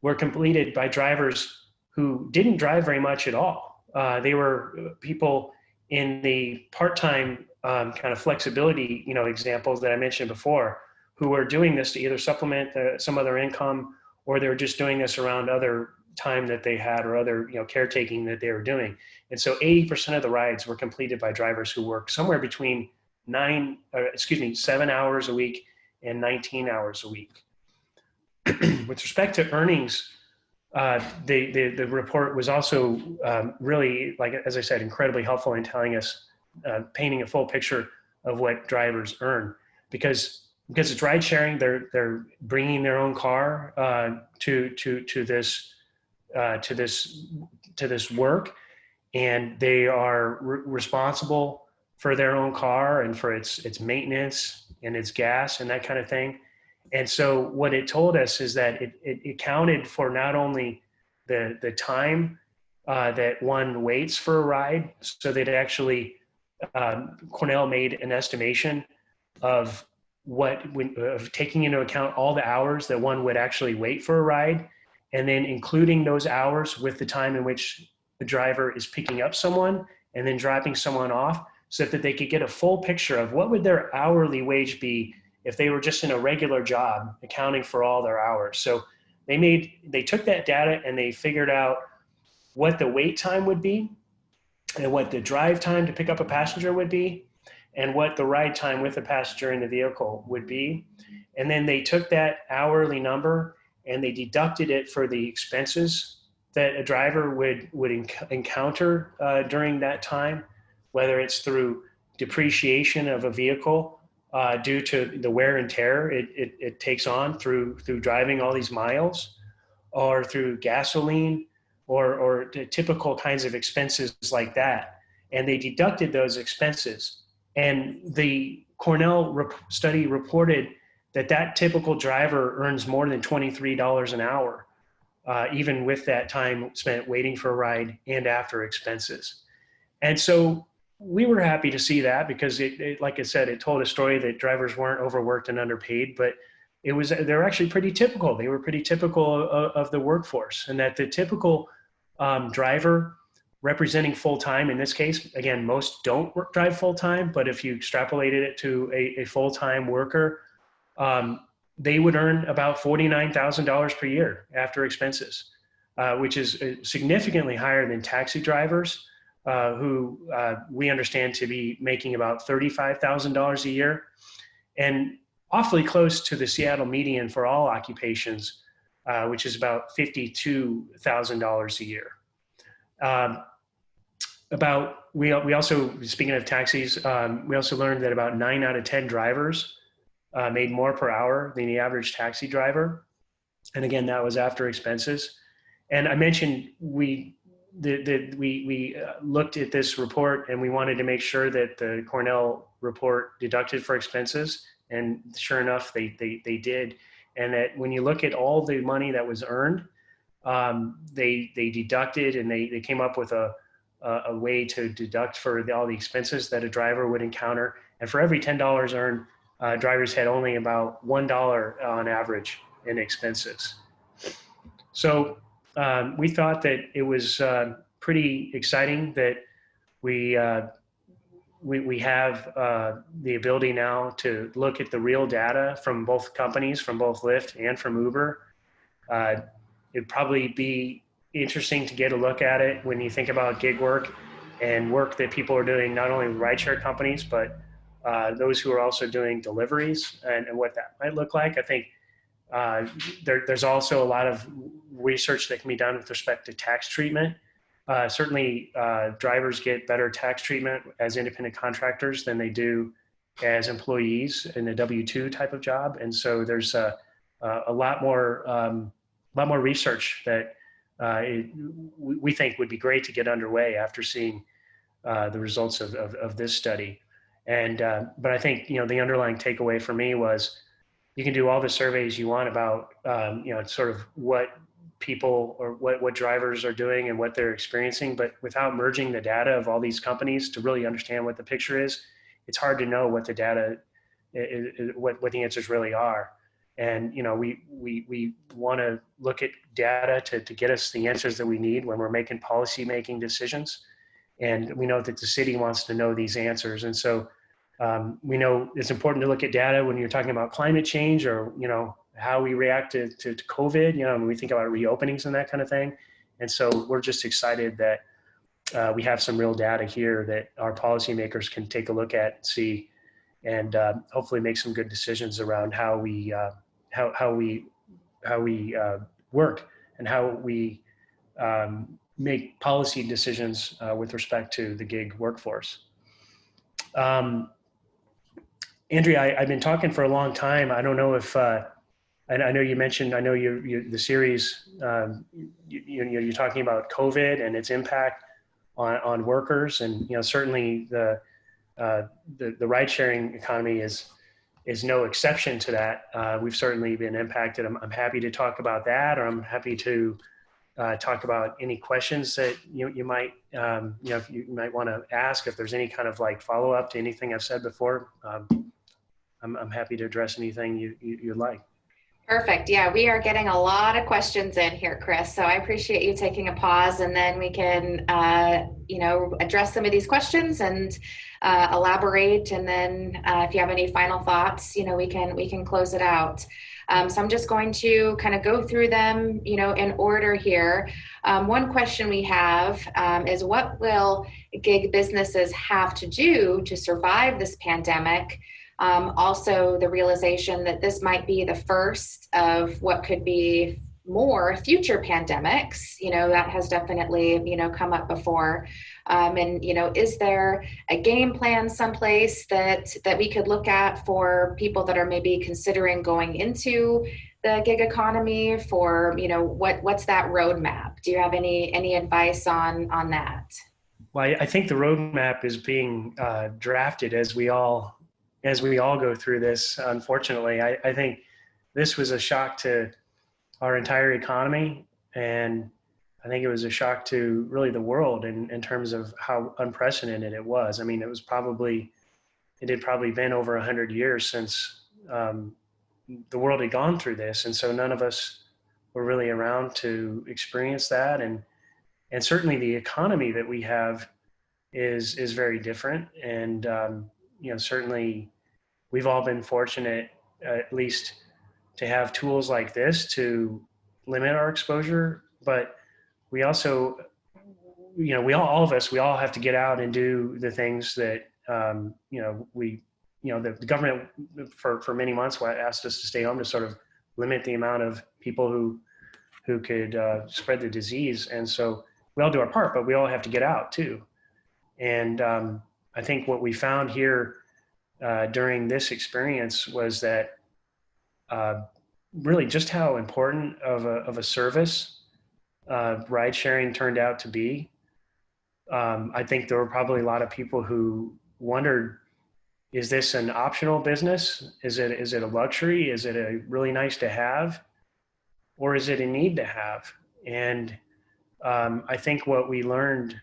were completed by drivers who didn't drive very much at all. They were people in the part-time kind of flexibility, examples that I mentioned before, who were doing this to either supplement some other income, or they were just doing this around other time that they had, or other caretaking that they were doing. And so 80% of the rides were completed by drivers who work somewhere between 7 hours a week and 19 hours a week. With respect to earnings, the report was also really, like, as I said, incredibly helpful in telling us, painting a full picture of what drivers earn, because it's ride sharing. They're bringing their own car to this work, and they are responsible for their own car and for its maintenance and its gas and that kind of thing. And so what it told us is that it accounted for not only the time that one waits for a ride, so that actually Cornell made an estimation of of taking into account all the hours that one would actually wait for a ride, and then including those hours with the time in which the driver is picking up someone and then dropping someone off, so that they could get a full picture of what would their hourly wage be if they were just in a regular job, accounting for all their hours. So they took that data and they figured out what the wait time would be, and what the drive time to pick up a passenger would be, and what the ride time with the passenger in the vehicle would be. And then they took that hourly number and they deducted it for the expenses that a driver would encounter during that time, whether it's through depreciation of a vehicle due to the wear and tear it takes on through driving all these miles, or through gasoline, or typical kinds of expenses like that. And they deducted those expenses. And the Cornell study reported that typical driver earns more than $23 an hour, even with that time spent waiting for a ride and after expenses. And so we were happy to see that, because it, like I said, it told a story that drivers weren't overworked and underpaid, but they're actually pretty typical. They were pretty typical of the workforce, and that the typical driver representing full-time, in this case, again, most don't drive full-time, but if you extrapolated it to a full-time worker, they would earn about $49,000 per year after expenses, which is significantly higher than taxi drivers, who we understand to be making about $35,000 a year, and awfully close to the Seattle median for all occupations, which is about $52,000 a year. We also, speaking of taxis, we also learned that about 9 out of 10 drivers made more per hour than the average taxi driver. And again, that was after expenses. And I mentioned we looked at this report, and we wanted to make sure that the Cornell report deducted for expenses. And sure enough, they did. And that when you look at all the money that was earned, they deducted, and they came up with a way to deduct for all the expenses that a driver would encounter. And for every $10 earned, drivers had only about $1 on average in expenses. So we thought that it was pretty exciting that we have the ability now to look at the real data from both companies, from both Lyft and from Uber. It'd probably be interesting to get a look at it when you think about gig work and work that people are doing, not only with rideshare companies, but those who are also doing deliveries, and what that might look like. I think there's also a lot of research that can be done with respect to tax treatment. Certainly, drivers get better tax treatment as independent contractors than they do as employees in a W-2 type of job. And so there's a lot more lot more research that we think would be great to get underway after seeing the results of this study. And but I think the underlying takeaway for me was you can do all the surveys you want about sort of what people or what drivers are doing and what they're experiencing, but without merging the data of all these companies to really understand what the picture is, it's hard to know what the data what the answers really are. And we want to look at data to get us the answers that we need when we're making policy making decisions. And we know that the city wants to know these answers. And so we know it's important to look at data when you're talking about climate change or how we react to COVID, when we think about reopenings and that kind of thing. And so we're just excited that we have some real data here that our policymakers can take a look at and see, and hopefully make some good decisions around how we work and how we make policy decisions with respect to the gig workforce. Andrea, I've been talking for a long time. I don't know if I know you mentioned. I know the series. You're talking about COVID and its impact on workers, and certainly the ride sharing economy is no exception to that. We've certainly been impacted. I'm happy to talk about that, or I'm happy to talk about any questions that you might if you might want to ask. If there's any kind of like follow up to anything I've said before, I'm happy to address anything you'd like. Perfect. Yeah, we are getting a lot of questions in here, Chris. So I appreciate you taking a pause, and then we can, address some of these questions and elaborate. And then if you have any final thoughts, we can close it out. So I'm just going to kind of go through them, in order here. One question we have is, what will gig businesses have to do to survive this pandemic? Also, the realization that this might be the first of what could be more future pandemics, that has definitely, come up before. And, is there a game plan someplace that we could look at for people that are maybe considering going into the gig economy for, what's that roadmap? Do you have any advice on that? Well, I think the roadmap is being drafted as we all go through this. Unfortunately, I think this was a shock to our entire economy, and I think it was a shock to really the world in terms of how unprecedented it was. I mean, it had probably been over 100 years since the world had gone through this, and so none of us were really around to experience that. And certainly the economy that we have is very different. And certainly we've all been fortunate, at least, to have tools like this to limit our exposure. But we also, all of us have to get out and do the things that, the government for many months asked us to stay home to sort of limit the amount of people who could spread the disease. And so we all do our part, but we all have to get out too. And I think what we found here during this experience was that really just how important of a service ride sharing turned out to be. I think there were probably a lot of people who wondered, is this an optional business? Is it a luxury? Is it a really nice to have? Or is it a need to have? And I think what we learned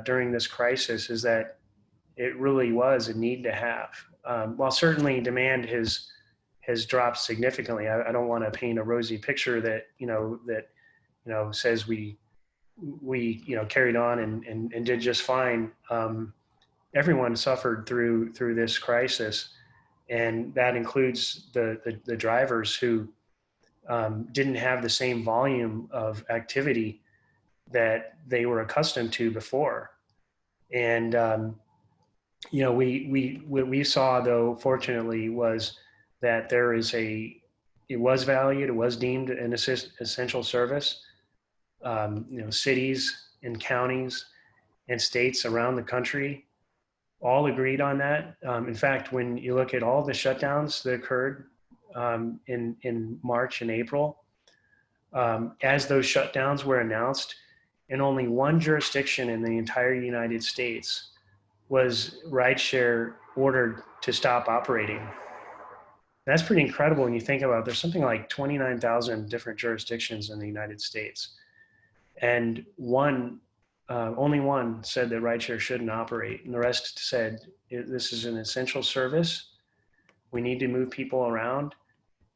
during this crisis is that it really was a need to have. While certainly demand has dropped significantly, I don't want to paint a rosy picture that says we carried on and did just fine. Everyone suffered through this crisis, and that includes the drivers who didn't have the same volume of activity that they were accustomed to before. And what we saw, though, fortunately, was that it was valued, it was deemed an essential service. Cities and counties and states around the country all agreed on that. In fact, when you look at all the shutdowns that occurred in March and April, as those shutdowns were announced, in only one jurisdiction in the entire United States was rideshare ordered to stop operating. That's pretty incredible when you think about it. There's something like 29,000 different jurisdictions in the United States. And only one said that rideshare shouldn't operate. And the rest said, this is an essential service. We need to move people around,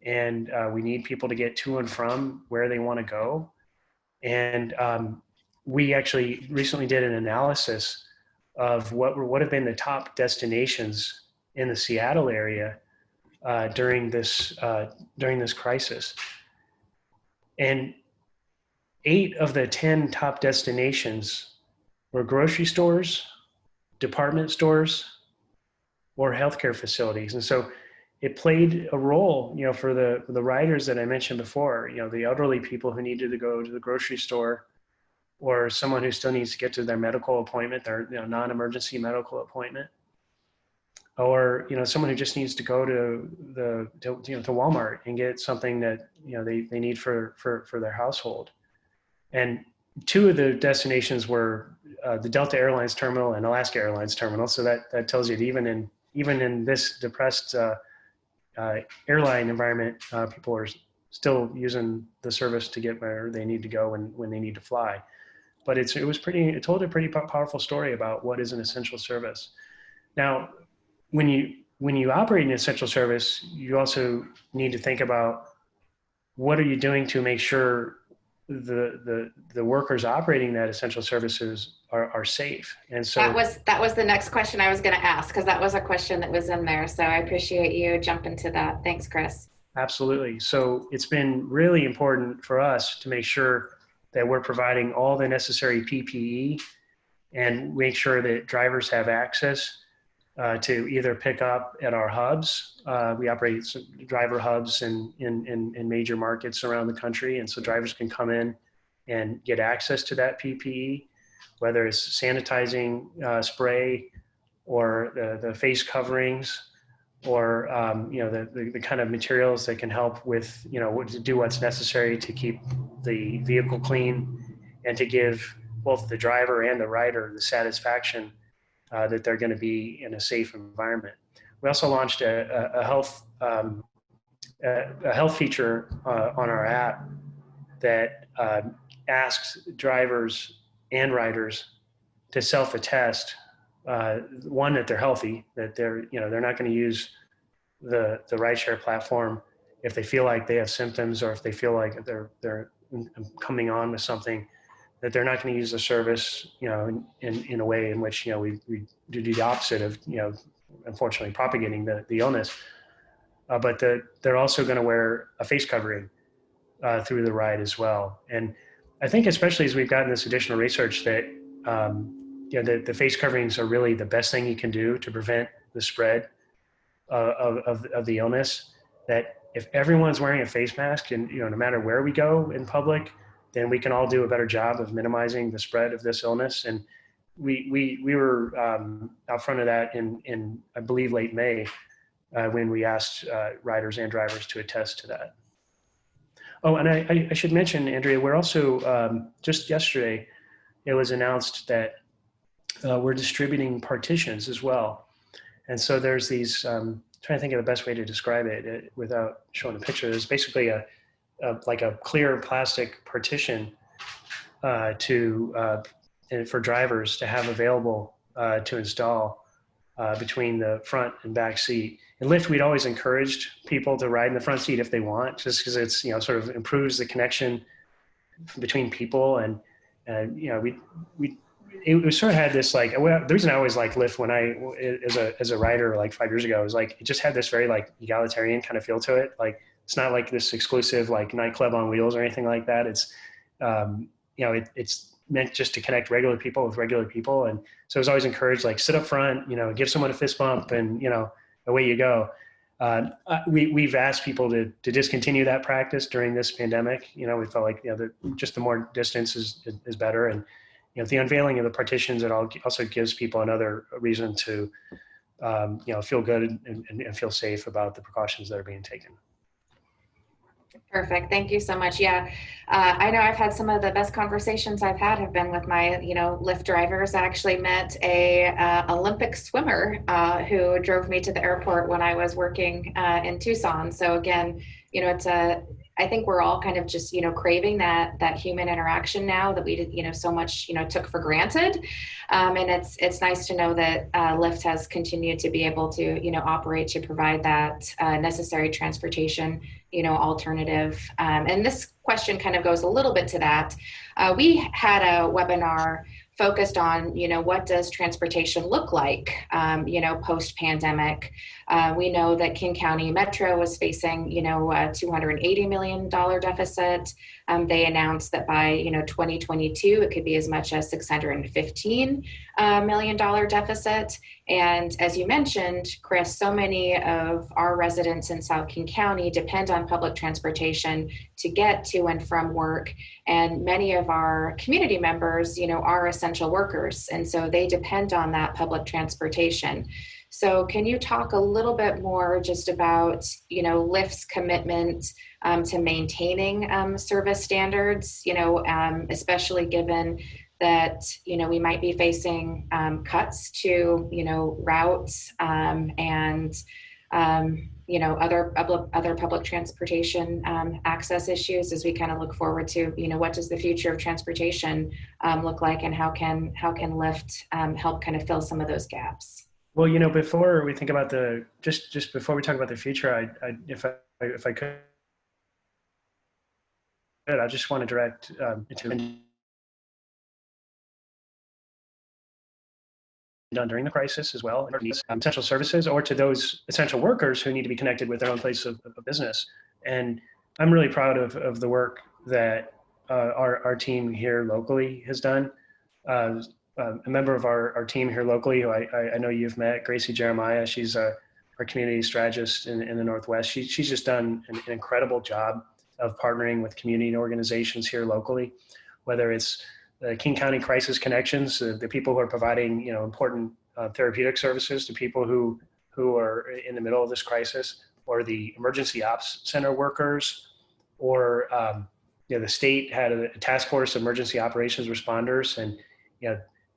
and we need people to get to and from where they want to go. And we actually recently did an analysis of what have been the top destinations in the Seattle area during this crisis. And 8 of the 10 top destinations were grocery stores, department stores, or healthcare facilities. And so it played a role, for the riders that I mentioned before, the elderly people who needed to go to the grocery store, or someone who still needs to get to their medical appointment, their non-emergency medical appointment, or someone who just needs to go to Walmart and get something that they need for their household. And 2 of the destinations were the Delta Airlines terminal and Alaska Airlines terminal. So that tells you that even in this depressed airline environment, people are still using the service to get where they need to go when they need to fly. But it told a pretty powerful story about what is an essential service. Now, when you operate an essential service, you also need to think about what are you doing to make sure the workers operating that essential services are safe. And so that was the next question I was going to ask, because that was a question that was in there. So I appreciate you jumping to that. Thanks, Chris. Absolutely. So it's been really important for us to make sure that we're providing all the necessary PPE and make sure that drivers have access to either pick up at our hubs. We operate some driver hubs in major markets around the country. And so drivers can come in and get access to that PPE, whether it's sanitizing spray or the face coverings, or the kind of materials that can help with to do what's necessary to keep the vehicle clean and to give both the driver and the rider the satisfaction that they're going to be in a safe environment. We also launched a health feature on our app that asks drivers and riders to self-attest, one, that they're healthy, that they're not going to use the rideshare platform if they feel like they have symptoms, or if they feel like they're coming on with something, that they're not going to use the service, in a way in which, we do the opposite of, unfortunately propagating the illness. But they're also going to wear a face covering through the ride as well. And I think especially as we've gotten this additional research that, the face coverings are really the best thing you can do to prevent the spread of the illness, that if everyone's wearing a face mask, and, no matter where we go in public, then we can all do a better job of minimizing the spread of this illness. And we were out front of that in I believe late May, when we asked riders and drivers to attest to that. Oh, and I should mention, Andrea, we're also just yesterday it was announced that we're distributing partitions as well. And so there's these, trying to think of the best way to describe it without showing a picture. There's basically like a clear plastic partition for drivers to have available to install between the front and back seat. In Lyft, we'd always encouraged people to ride in the front seat if they want, just because it's, sort of improves the connection between people. And we sort of had this, like, the reason I always liked Lyft when as a rider, like 5 years ago, was like, it just had this very like egalitarian kind of feel to it. Like, it's not like this exclusive like nightclub on wheels or anything like that. It's, it's meant just to connect regular people with regular people. And so it was always encouraged, like, sit up front, give someone a fist bump, and, away you go. We've asked people to discontinue that practice during this pandemic. We felt like, just the more distance is better. And, the unveiling of the partitions, it also gives people another reason to, feel good and feel safe about the precautions that are being taken. Perfect. Thank you so much. Yeah, I know I've had some of the best conversations I've had have been with my, Lyft drivers. I actually met a Olympic swimmer who drove me to the airport when I was working in Tucson. So again, it's I think we're all kind of just, craving that human interaction now that we, so much, took for granted. And it's nice to know that Lyft has continued to be able to, operate to provide that necessary transportation, alternative. And this question kind of goes a little bit to that. We had a webinar focused on, what does transportation look like, post pandemic. We know that King County Metro was facing, a $280 million deficit. They announced that by, 2022, it could be as much as $615 million deficit. And as you mentioned, Chris, so many of our residents in South King County depend on public transportation to get to and from work. And many of our community members, are essential workers. And so they depend on that public transportation. So can you talk a little bit more just about, Lyft's commitment to maintaining service standards, especially given that, we might be facing cuts to, routes and, other public transportation access issues as we kind of look forward to, what does the future of transportation look like, and how can Lyft help kind of fill some of those gaps? Well, before we think about just before we talk about the future, if I could, I just want to direct to done during the crisis as well, essential services, or to those essential workers who need to be connected with their own place of business. And I'm really proud of the work that our team here locally has done. A member of our team here locally, who I know you've met, Gracie Jeremiah, she's our community strategist in the Northwest. She's just done an incredible job of partnering with community organizations here locally, whether it's the King County Crisis Connections, the people who are providing important therapeutic services to people who are in the middle of this crisis, or the emergency ops center workers, or the state had a task force of emergency operations responders, and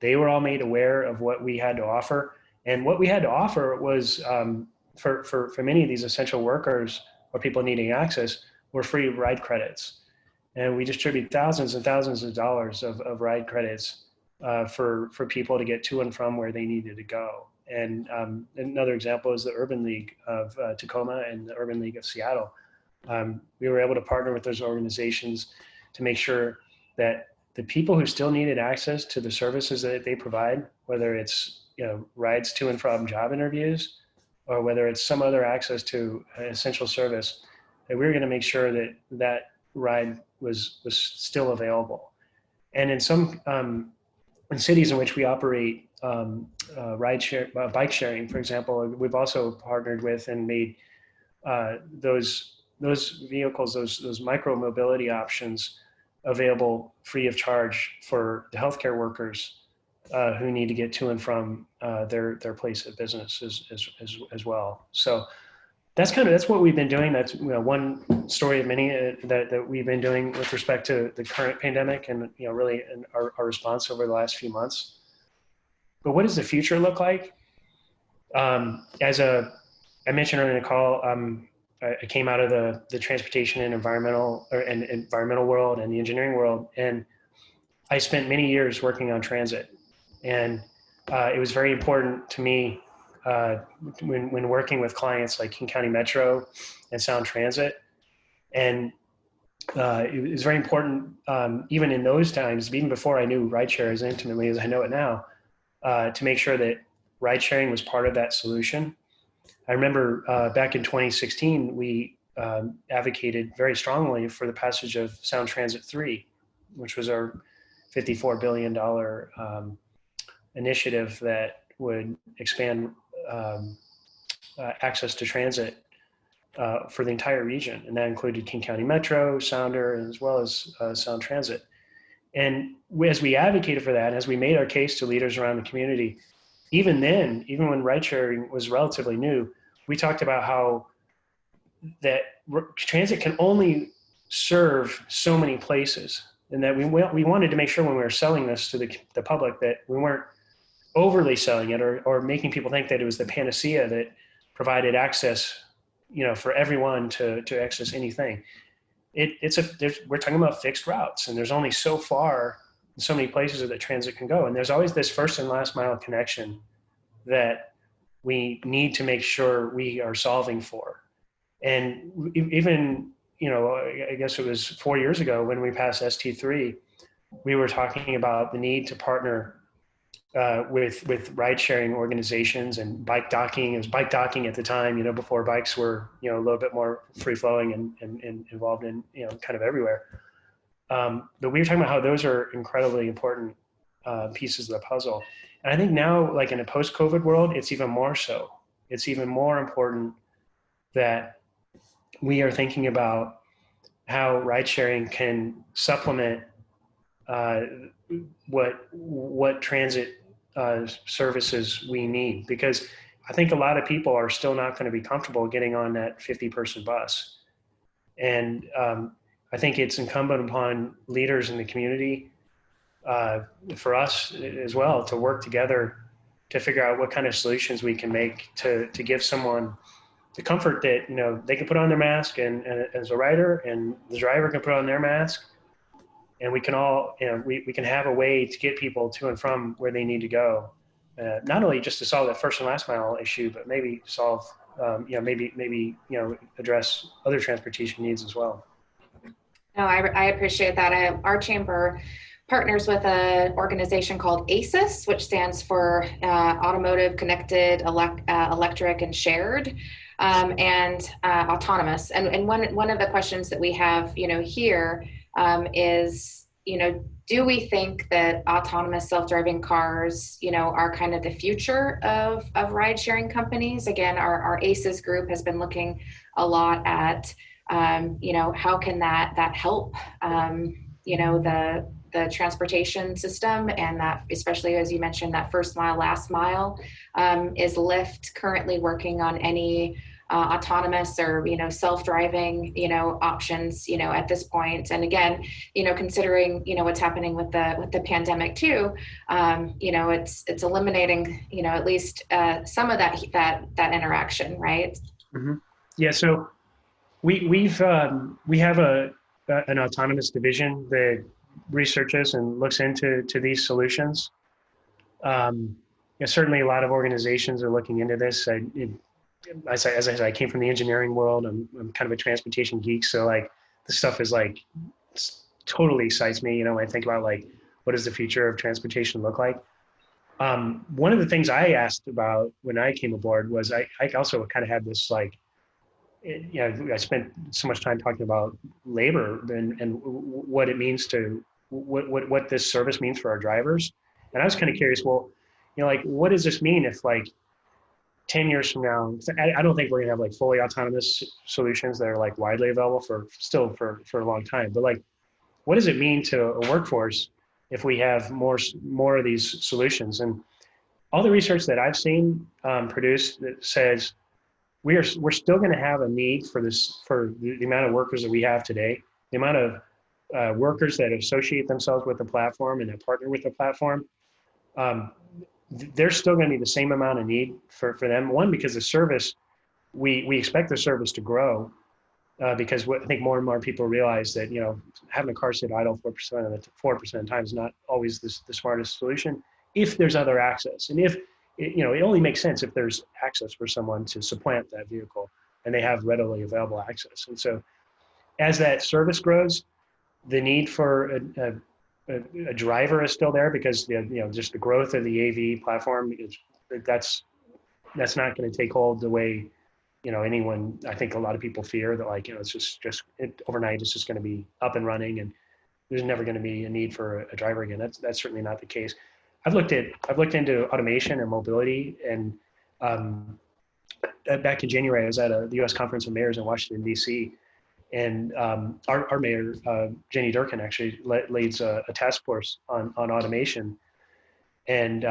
they were all made aware of what we had to offer. And what we had to offer was for many of these essential workers or people needing access were free ride credits. And we distribute thousands and thousands of dollars of ride credits for people to get to and from where they needed to go. And another example is the Urban League of Tacoma and the Urban League of Seattle. We were able to partner with those organizations to make sure that the people who still needed access to the services that they provide, whether it's rides to and from job interviews, or whether it's some other access to an essential service, that we were going to make sure that that ride was still available. And in some in cities in which we operate bike sharing, for example, we've also partnered with and made those vehicles, those micro mobility options, available free of charge for the healthcare workers who need to get to and from their place of business as well. So that's what we've been doing. That's one story of many that we've been doing with respect to the current pandemic, and really our response over the last few months. But what does the future look like? I mentioned earlier in the call, I came out of the transportation and environmental world and the engineering world, and I spent many years working on transit. And it was very important to me when working with clients like King County Metro and Sound Transit. And it was very important, even in those times, even before I knew rideshare as intimately as I know it now, to make sure that ride sharing was part of that solution. I remember back in 2016, we advocated very strongly for the passage of Sound Transit 3, which was our $54 billion initiative that would expand access to transit for the entire region. And that included King County Metro, Sounder, as well as Sound Transit. And as we advocated for that, as we made our case to leaders around the community, even then, even when ride sharing was relatively new, we talked about how that transit can only serve so many places, and that we wanted to make sure when we were selling this to the public that we weren't overly selling it, or making people think that it was the panacea that provided access, for everyone to access anything. We're talking about fixed routes, and there's only so far, so many places that transit can go, and there's always this first and last mile connection that we need to make sure we are solving for. And even, I guess it was 4 years ago when we passed ST3, we were talking about the need to partner with ride sharing organizations and bike docking. It was bike docking at the time, before bikes were, a little bit more free flowing and involved in, kind of everywhere. But we were talking about how those are incredibly important pieces of the puzzle. And I think now, like in a post-COVID world, it's even more so. It's even more important that we are thinking about how ride sharing can supplement what transit services we need, because I think a lot of people are still not going to be comfortable getting on that 50-person bus. And I think it's incumbent upon leaders in the community, for us as well, to work together to figure out what kind of solutions we can make to give someone the comfort that, they can put on their mask, and as a rider, and the driver can put on their mask, and we can all, we can have a way to get people to and from where they need to go. Not only just to solve that first and last mile issue, but maybe solve, maybe address other transportation needs as well. No, I appreciate that. Our chamber partners with an organization called ACES, which stands for Automotive Connected, Electric, and Shared, and Autonomous. And one of the questions that we have, here is, do we think that autonomous self-driving cars, are kind of the future of ride sharing companies? Again, our ACES group has been looking a lot at, how can that help, the transportation system, and that, especially as you mentioned, that first mile, last mile. Is Lyft currently working on any autonomous or self-driving options at this point? And again, considering what's happening with the pandemic too, it's eliminating at least some of that interaction, right? Mm-hmm. Yeah. So we have an autonomous division that researches and looks into these solutions. Certainly a lot of organizations are looking into this. As I said, I came from the engineering world. I'm kind of a transportation geek, so like this stuff is like totally excites me. When I think about like what does the future of transportation look like. One of the things I asked about when I came aboard was I also kind of had this like, I spent so much time talking about labor and what it means to what this service means for our drivers. And I was kind of curious, well, like what does this mean if like 10 years from now, I don't think we're gonna have like fully autonomous solutions that are like widely available for a long time. But like, what does it mean to a workforce if we have more of these solutions? And all the research that I've seen produced that says we're still going to have a need for the amount of workers that we have today, the amount of workers that associate themselves with the platform and that partner with the platform. There's still going to be the same amount of need for them. One, because the service, we expect the service to grow because I think more and more people realize that having a car sit idle 4% of the time is not always the smartest solution if there's other access, and if it only makes sense if there's access for someone to supplant that vehicle and they have readily available access. And so as that service grows, the need for a driver is still there because just the growth of the AV platform that's not going to take hold the way anyone, I think a lot of people fear that like it's just overnight it's just going to be up and running and there's never going to be a need for a driver again. That's certainly not the case. I've looked into automation and mobility, and back in January, I was at the U.S. Conference of Mayors in Washington, D.C., and our mayor, Jenny Durkin, actually leads a task force on automation, and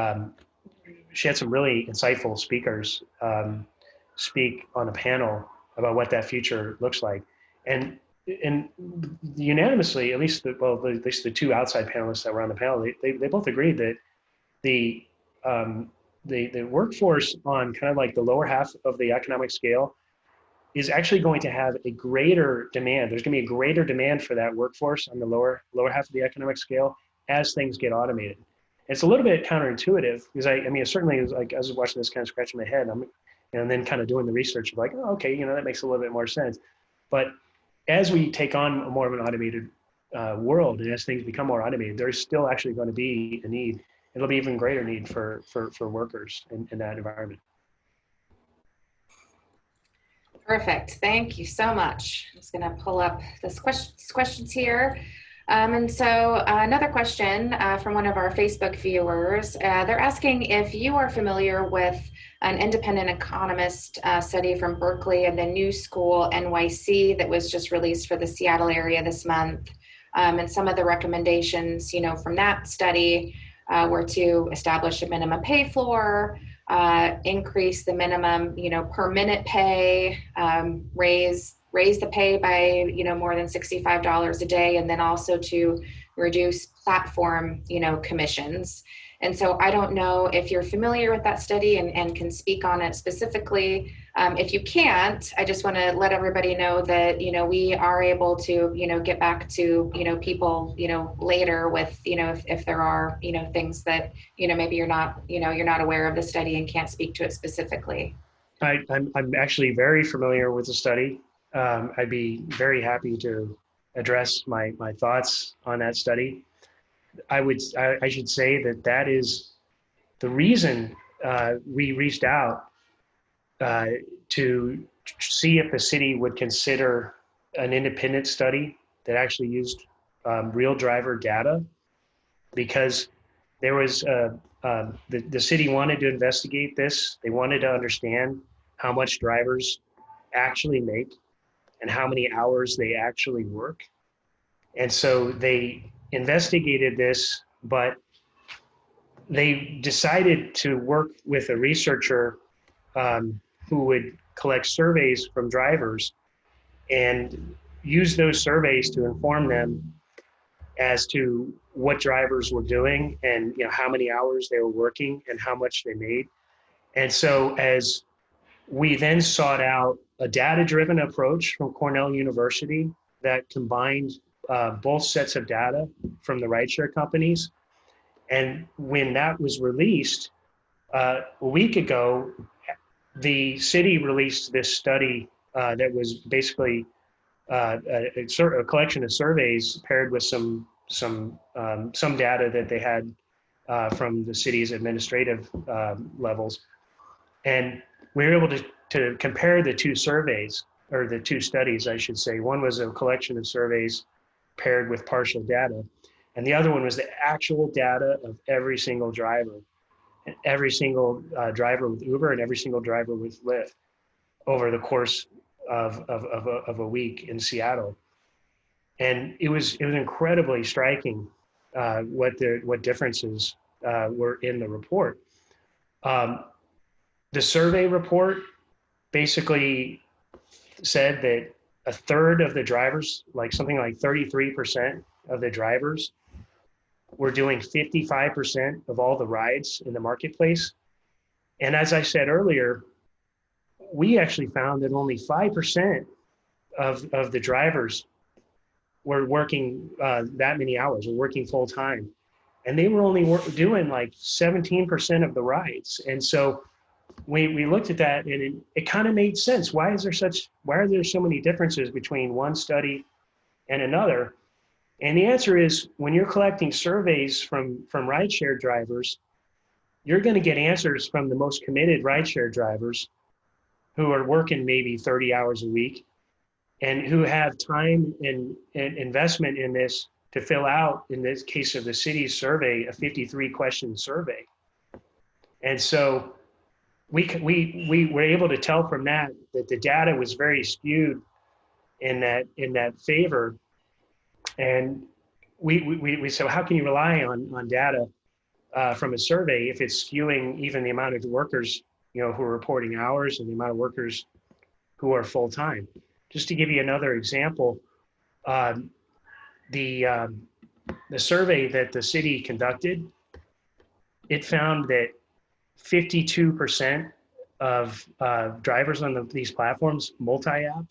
she had some really insightful speakers speak on a panel about what that future looks like. And and unanimously, at least the two outside panelists that were on the panel, they both agreed that the the workforce on kind of like the lower half of the economic scale is actually going to have a greater demand. There's going to be a greater demand for that workforce on the lower half of the economic scale as things get automated. It's a little bit counterintuitive because I mean, it certainly is like I was watching this kind of scratching my head, and then kind of doing the research of like, oh, okay, that makes a little bit more sense. But as we take on more of an automated world, and as things become more automated, there's still actually going to be a need. It'll be even greater need for workers in that environment. Perfect. Thank you so much. I'm just going to pull up these questions here. And so another question from one of our Facebook viewers, they're asking if you are familiar with an independent economist study from Berkeley and the New School NYC that was just released for the Seattle area this month. And some of the recommendations, from that study were to establish a minimum pay floor, increase the minimum, per minute pay, raise the pay by, more than $65 a day, and then also to reduce platform, commissions. And so I don't know if you're familiar with that study and can speak on it specifically. If you can't, I just want to let everybody know that, we are able to, get back to, people, later with, if there are, things that, maybe you're not aware of the study and can't speak to it specifically. I'm actually very familiar with the study. I'd be very happy to address my thoughts on that study. I should say that is the reason we reached out to see if the city would consider an independent study that actually used real driver data, because there was the city wanted to investigate this. They wanted to understand how much drivers actually make and how many hours they actually work. And so they investigated this, but they decided to work with a researcher who would collect surveys from drivers and use those surveys to inform them as to what drivers were doing and how many hours they were working and how much they made. And so as we then sought out a data-driven approach from Cornell University that combined both sets of data from the rideshare companies. And when that was released a week ago, the city released this study that was basically a collection of surveys paired with some data that they had from the city's administrative levels. And we were able to compare the two surveys, or the two studies, I should say. One was a collection of surveys paired with partial data, and the other one was the actual data of every single driver, and every single driver with Uber and every single driver with Lyft over the course of a week in Seattle. And it was incredibly striking what differences were in the report. The survey report basically said that a third of the drivers, like something like 33% of the drivers, were doing 55% of all the rides in the marketplace. And as I said earlier, we actually found that only 5% of the drivers were working that many hours, or working full time. And they were only doing like 17% of the rides. And so we looked at that, and it kind of made sense. Why are there so many differences between one study and another? And the answer is, when you're collecting surveys from rideshare drivers, you're going to get answers from the most committed rideshare drivers who are working maybe 30 hours a week and who have time and investment in this to fill out, in this case of the city's survey, a 53-question survey. And so we were able to tell from that the data was very skewed in that favor. And we said, how can you rely on data from a survey if it's skewing even the amount of workers who are reporting hours and the amount of workers who are full-time. Just to give you another example, um, the, um, the survey that the city conducted, it found that 52% of drivers on these platforms multi-app,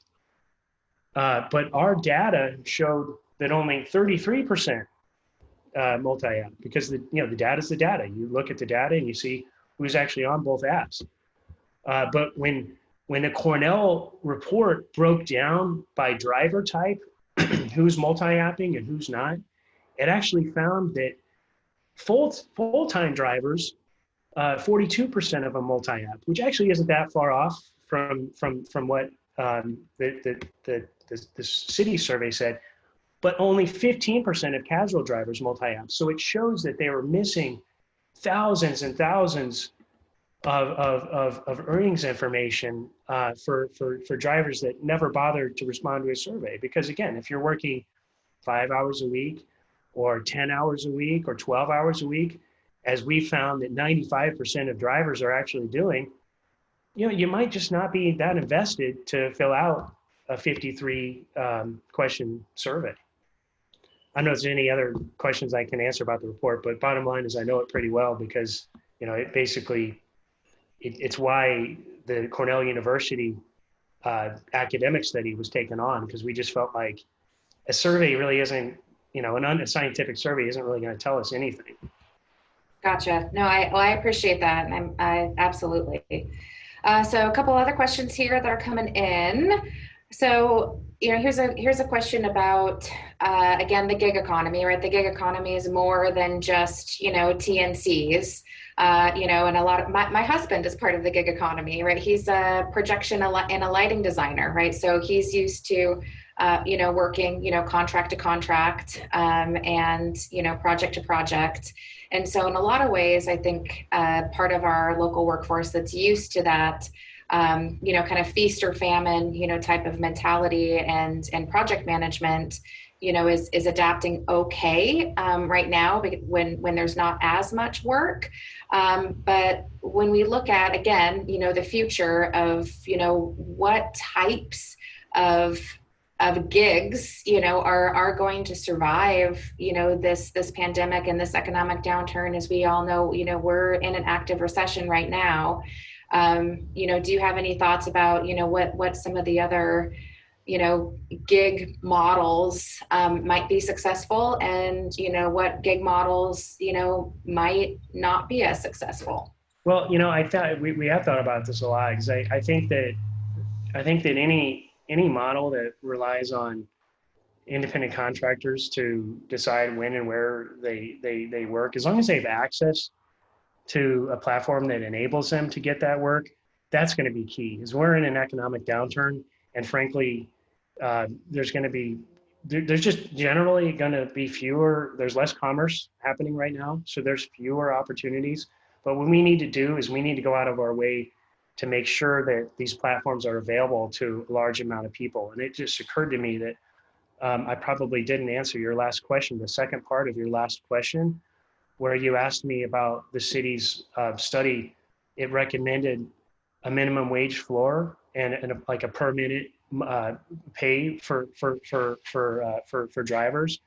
but our data showed that only 33% multi-app, because the data is the data. You look at the data and you see who's actually on both apps. But when the Cornell report broke down by driver type, who's multi-apping and who's not, it actually found that full-time drivers, 42% of them multi-app, which actually isn't that far off from what the city survey said, but only 15% of casual drivers multi-app. So it shows that they were missing thousands and thousands of earnings information for drivers that never bothered to respond to a survey. Because again, if you're working 5 hours a week or 10 hours a week or 12 hours a week, as we found that 95% of drivers are actually doing, you might just not be that invested to fill out a 53 question survey. I don't know if there's any other questions I can answer about the report, but bottom line is I know it pretty well, because it basically, it's why the Cornell University academic study was taken on, because we just felt like a survey really isn't, a scientific survey isn't really going to tell us anything. Gotcha. No, I appreciate that. And I absolutely. So a couple other questions here that are coming in. So, here's a question about, again, the gig economy, right? The gig economy is more than just, TNCs, and a lot of, my husband is part of the gig economy, right? He's a projection and a lighting designer, right? So he's used to, working, contract to contract, and, project to project. And so in a lot of ways, I think part of our local workforce that's used to that, kind of feast or famine, type of mentality and project management, is adapting okay right now when there's not as much work. But when we look at, again, the future of, what types of gigs, are going to survive, this pandemic and this economic downturn. As we all know, we're in an active recession right now. Do you have any thoughts about, what some of the other, gig models might be successful, and, what gig models, might not be as successful? Well, I thought we have thought about this a lot, because I think that any model that relies on independent contractors to decide when and where they work, as long as they have access to a platform that enables them to get that work, that's going to be key. Because we're in an economic downturn, and frankly, there's just generally going to be there's less commerce happening right now, so there's fewer opportunities. But what we need to do is we need to go out of our way to make sure that these platforms are available to a large amount of people. And it just occurred to me that I probably didn't answer your last question, the second part of your last question, where you asked me about the city's study. It recommended a minimum wage floor and like a per minute pay for drivers.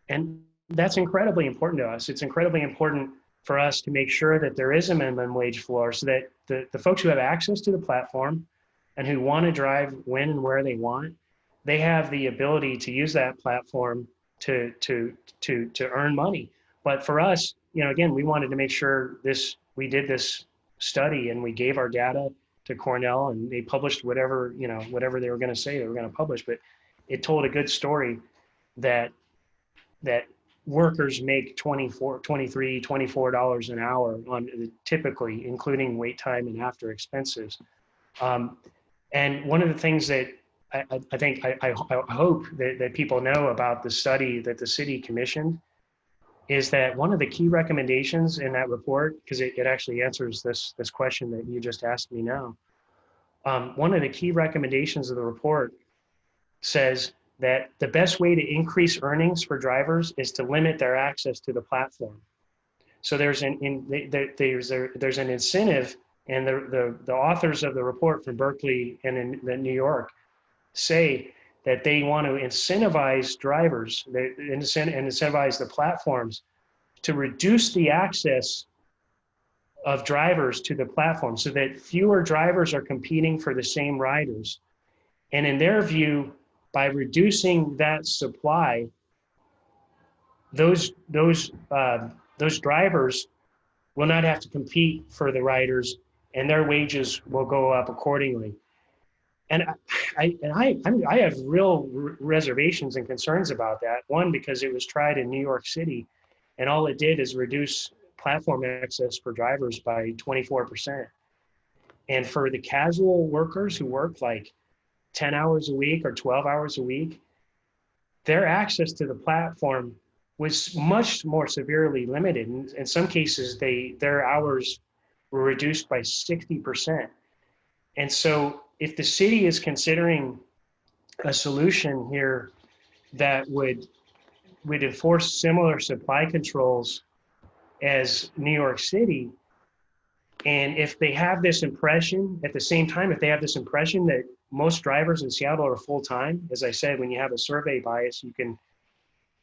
And that's incredibly important to us. It's incredibly important for us to make sure that there is a minimum wage floor, so that the folks who have access to the platform and who want to drive when and where they want, they have the ability to use that platform to earn money. But for us, again, we wanted to make sure we did this study and we gave our data to Cornell, and they published whatever they were going to say they were going to publish. But it told a good story that workers make $24 an hour on typically, including wait time and after expenses. And one of the things that I hope that people know about the study that the city commissioned is that one of the key recommendations in that report, because it actually answers this question that you just asked me now, one of the key recommendations of the report says that the best way to increase earnings for drivers is to limit their access to the platform. So there's an incentive And the authors of the report from Berkeley and in New York say that they want to incentivize drivers and incentivize the platforms to reduce the access of drivers to the platform so that fewer drivers are competing for the same riders. And in their view, by reducing that supply, those drivers will not have to compete for the riders, and their wages will go up accordingly. And I have real reservations and concerns about that. One, because it was tried in New York City, and all it did is reduce platform access for drivers by 24%. And for the casual workers who work like 10 hours a week or 12 hours a week, their access to the platform was much more severely limited. In some cases, their hours were reduced by 60%. And so if the city is considering a solution here that would enforce similar supply controls as New York City, and if they have this impression, at the same time, if they have this impression that most drivers in Seattle are full-time, as I said, when you have a survey bias,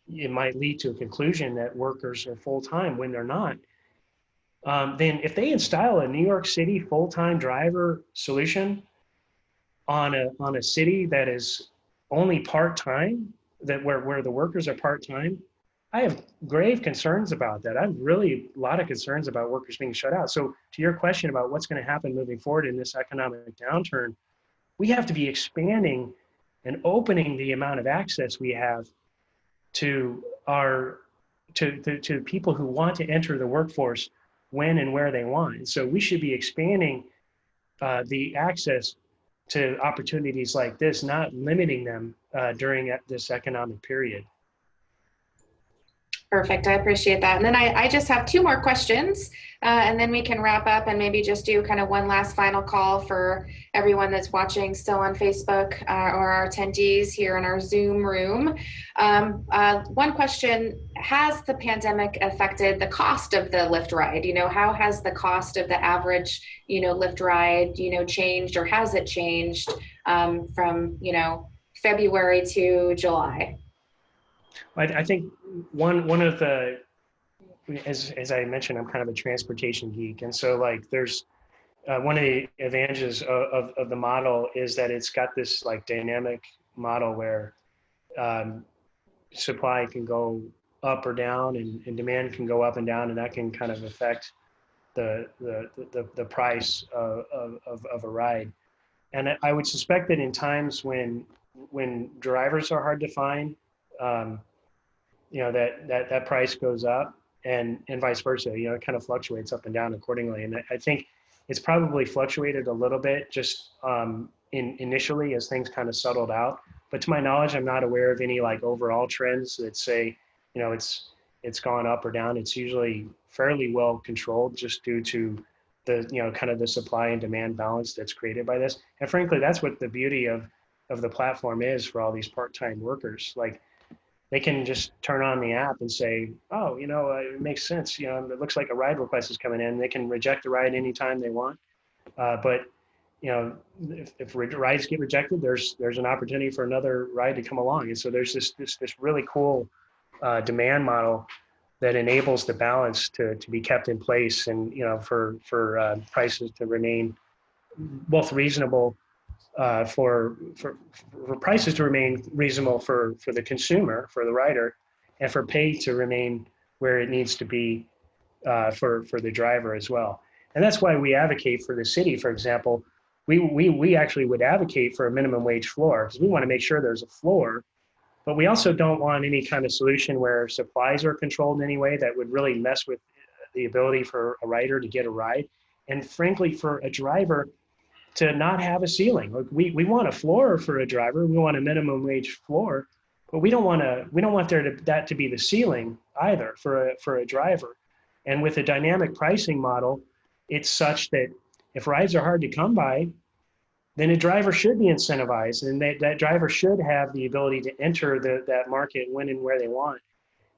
it might lead to a conclusion that workers are full-time when they're not. Then if they install a New York City full-time driver solution on a city that is only part-time, where the workers are part-time, I have grave concerns about that. I have really a lot of concerns about workers being shut out. So to your question about what's going to happen moving forward in this economic downturn, we have to be expanding and opening the amount of access we have to people who want to enter the workforce when and where they want. And so we should be expanding the access to opportunities like this, not limiting them during this economic period. Perfect. I appreciate that. And then I just have two more questions, and then we can wrap up and maybe just do kind of one last final call for everyone that's watching still on Facebook or our attendees here in our Zoom room. One question, has the pandemic affected the cost of the Lyft ride? How has the cost of the average, Lyft ride, changed, or has it changed from, February to July? I think one of the, as I mentioned, I'm kind of a transportation geek, and so like there's one of the advantages of the model is that it's got this like dynamic model where supply can go up or down and demand can go up and down, and that can kind of affect the price of a ride. And I would suspect that in times when drivers are hard to find, that price goes up, and vice versa. It kind of fluctuates up and down accordingly. And I think it's probably fluctuated a little bit just initially as things kind of settled out. But to my knowledge, I'm not aware of any like overall trends that say, it's gone up or down. It's usually fairly well controlled just due to the, kind of the supply and demand balance that's created by this. And frankly, that's what the beauty of the platform is for all these part-time workers. Like, they can just turn on the app and say, oh, it makes sense. It looks like a ride request is coming in. They can reject the ride anytime they want. But if rides get rejected, there's an opportunity for another ride to come along. And so there's this really cool demand model that enables the balance to be kept in place, and for prices to remain both reasonable. For prices to remain reasonable for the consumer, for the rider, and for pay to remain where it needs to be for the driver as well. And that's why we advocate for the city, for example. We actually would advocate for a minimum wage floor, because we want to make sure there's a floor, but we also don't want any kind of solution where supplies are controlled in any way that would really mess with the ability for a rider to get a ride, and frankly for a driver to not have a ceiling. Like we want a floor for a driver. We want a minimum wage floor, but we don't want that to be the ceiling either for a driver. And with a dynamic pricing model, it's such that if rides are hard to come by, then a driver should be incentivized, and that driver should have the ability to enter that market when and where they want,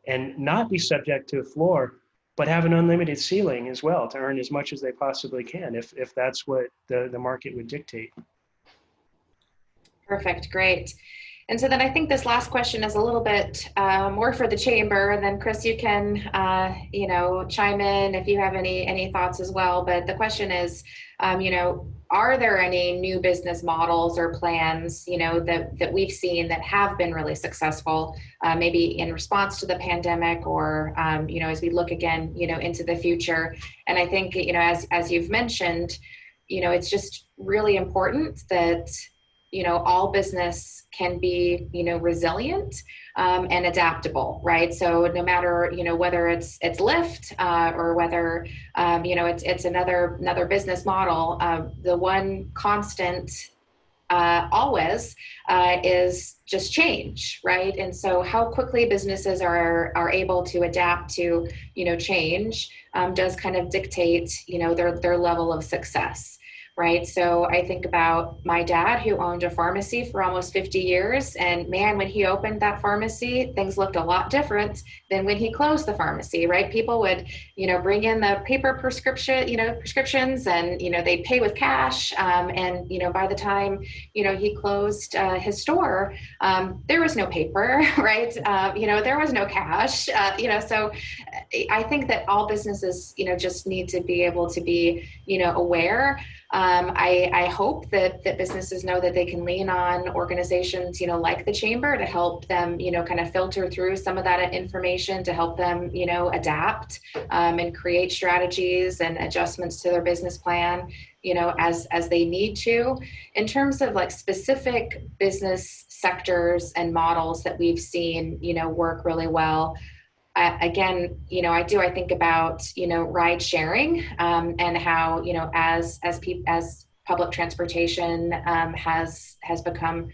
and not be subject to a floor but have an unlimited ceiling as well to earn as much as they possibly can if that's what the market would dictate. Perfect. Great. And so then I think this last question is a little bit more for the chamber, and then Chris, you can chime in if you have any thoughts as well. But the question is, are there any new business models or plans, that we've seen that have been really successful, maybe in response to the pandemic, or as we look again, into the future? And I think as you've mentioned, it's just really important that all business can be, resilient and adaptable, right? So no matter, whether it's Lyft or whether, it's another business model, the one constant always is just change, right? And so how quickly businesses are able to adapt to, change does kind of dictate, their level of success. Right. So I think about my dad, who owned a pharmacy for almost 50 years. And man, when he opened that pharmacy, things looked a lot different than when he closed the pharmacy. Right. People would, bring in the paper prescriptions, and, they'd pay with cash. And, by the time, he closed his store, there was no paper. Right. There was no cash. So I think that all businesses, just need to be able to be, aware. I hope that businesses know that they can lean on organizations, like the Chamber, to help them, kind of filter through some of that information, to help them, adapt and create strategies and adjustments to their business plan, as they need to. In terms of like specific business sectors and models that we've seen, work really well. Again, I think about, ride sharing and how, as public transportation has become,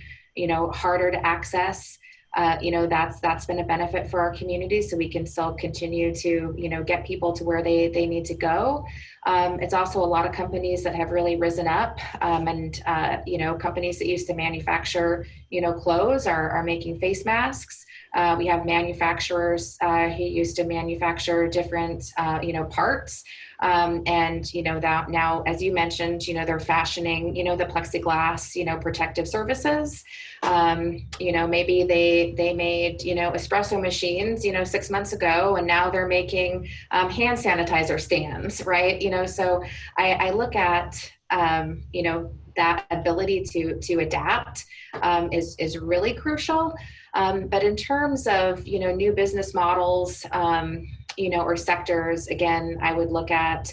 harder to access, that's been a benefit for our community. So we can still continue to, get people to where they need to go. It's also a lot of companies that have really risen up, and companies that used to manufacture, clothes are making face masks. We have manufacturers who used to manufacture different, parts. And, that now, as you mentioned, they're fashioning, the plexiglass, protective surfaces. Maybe they made, espresso machines, 6 months ago, and now they're making hand sanitizer stands, right? So I look at, that ability to adapt is really crucial. But in terms of, new business models, or sectors, again, I would look at,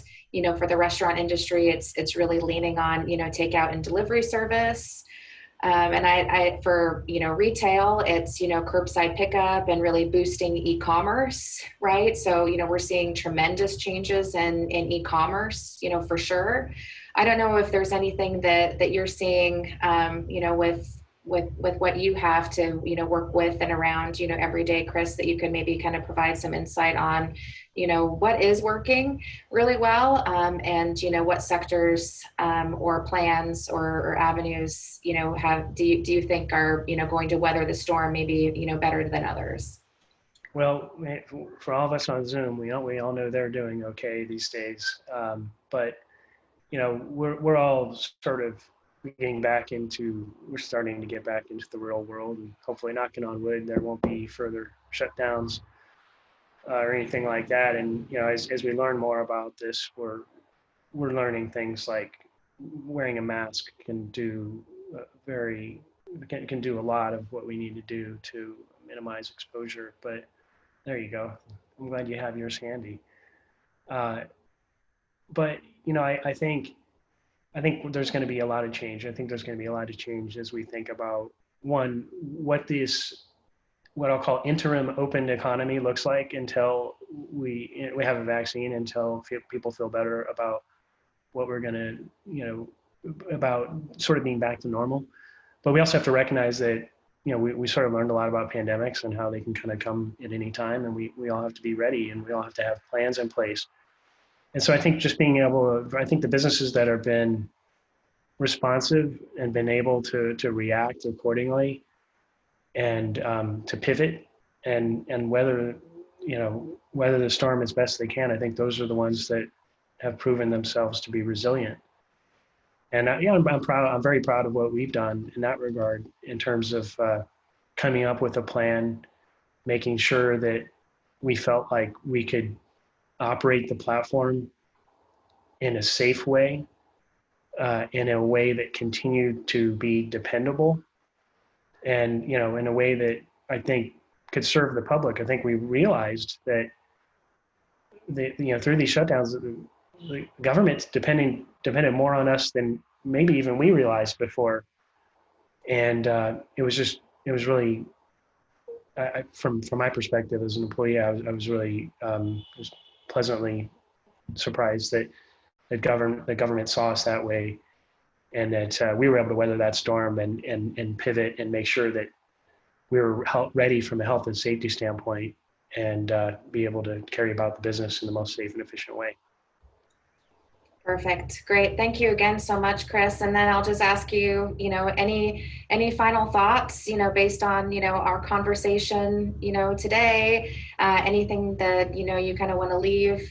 for the restaurant industry, it's really leaning on, takeout and delivery service. And I for, retail, it's, curbside pickup and really boosting e-commerce, right? So, we're seeing tremendous changes in e-commerce, for sure. I don't know if there's anything that you're seeing, with what you have to, work with and around, every day, Chris, that you could maybe kind of provide some insight on, what is working really well, and, what sectors or plans or avenues, do you think are, going to weather the storm maybe, better than others? Well, for all of us on Zoom, we all know they're doing okay these days. But we're all sort of we're starting to get back into the real world, and hopefully, knocking on wood, there won't be further shutdowns or anything like that. And as we learn more about this, we're learning things like wearing a mask can do can do a lot of what we need to do to minimize exposure. But there you go. I'm glad you have yours handy. But I think there's going to be a lot of change. I think there's going to be a lot of change as we think about what I'll call interim open economy looks like until we have a vaccine, until people feel better about what we're going to, about sort of being back to normal. But we also have to recognize that, we sort of learned a lot about pandemics and how they can kind of come at any time, and we all have to be ready, and we all have to have plans in place. And so I think just being able to, I think the businesses that have been responsive and been able to react accordingly and to pivot and weather weather the storm as best they can. I think those are the ones that have proven themselves to be resilient. And I'm proud. I'm very proud of what we've done in that regard, in terms of coming up with a plan, making sure that we felt like we could operate the platform in a safe way, in a way that continued to be dependable, and in a way that I think could serve the public. I think we realized that through these shutdowns, the government depended more on us than maybe even we realized before, and it was really, from my perspective as an employee, I was really just pleasantly surprised that the government saw us that way, and that we were able to weather that storm and pivot and make sure that we were ready from a health and safety standpoint, and be able to carry about the business in the most safe and efficient way. Perfect. Great. Thank you again so much, Chris. And then I'll just ask you, any final thoughts, based on, our conversation, today, anything that, you kind of want to leave,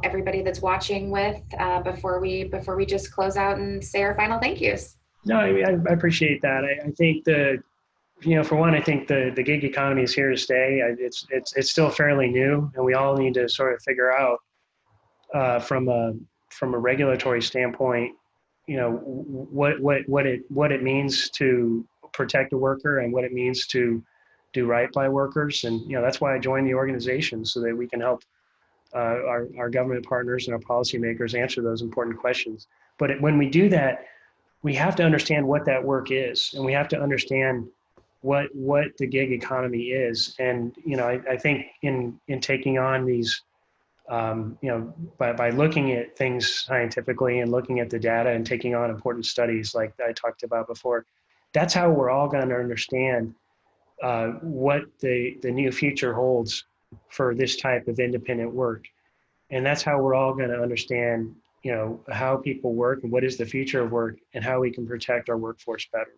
everybody that's watching with, before we just close out and say our final thank yous. No, I appreciate that. I think for one, I think the gig economy is here to stay. It's still fairly new, and we all need to sort of figure out, from a regulatory standpoint, what it means to protect a worker and what it means to do right by workers. And that's why I joined the organization, so that we can help our government partners and our policymakers answer those important questions. But when we do that, we have to understand what that work is, and we have to understand what the gig economy is. And I think in taking on these, by looking at things scientifically and looking at the data and taking on important studies like I talked about before, that's how we're all going to understand what the new future holds for this type of independent work. And that's how we're all going to understand, how people work and what is the future of work and how we can protect our workforce better.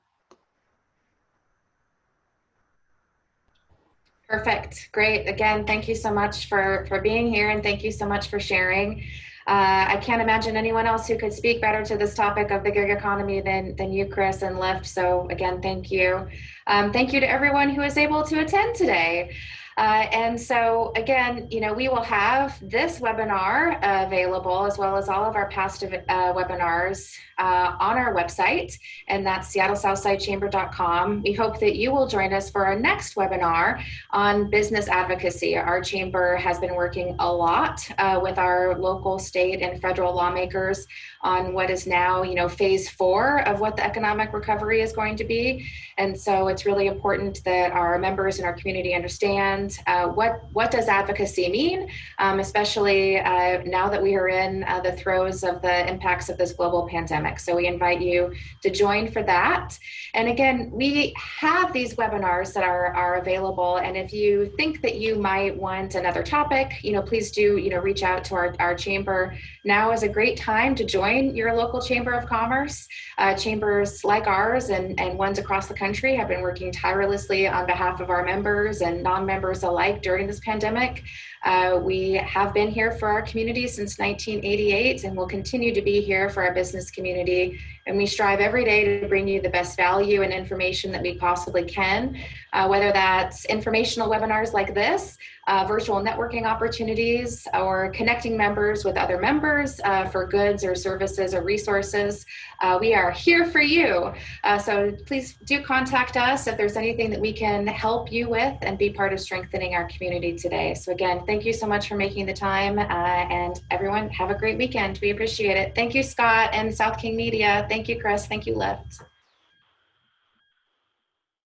Perfect. Great. Again, thank you so much for being here, and thank you so much for sharing. I can't imagine anyone else who could speak better to this topic of the gig economy than you, Chris, and Lyft. So again, thank you. Thank you to everyone who was able to attend today. And so again, we will have this webinar available, as well as all of our past webinars on our website, and that's seattlesouthsidechamber.com. We hope that you will join us for our next webinar on business advocacy. Our chamber has been working a lot with our local, state, and federal lawmakers on what is now, phase 4 of what the economic recovery is going to be. And so it's really important that our members and our community understand what does advocacy mean, especially now that we are in the throes of the impacts of this global pandemic. So we invite you to join for that. And again, we have these webinars that are available. And if you think that you might want another topic, please do, reach out to our chamber. Now is a great time to join your local chamber of commerce. Chambers like ours and ones across the country have been working tirelessly on behalf of our members and non-members alike during this pandemic. We have been here for our community since 1988, and will continue to be here for our business community. And we strive every day to bring you the best value and information that we possibly can, whether that's informational webinars like this, virtual networking opportunities, or connecting members with other members for goods or services or resources. We are here for you. So please do contact us if there's anything that we can help you with and be part of strengthening our community today. So again, thank you so much for making the time, and everyone have a great weekend. We appreciate it. Thank you, Scott and South King Media. Thank you, Chris. Thank you, Lyft.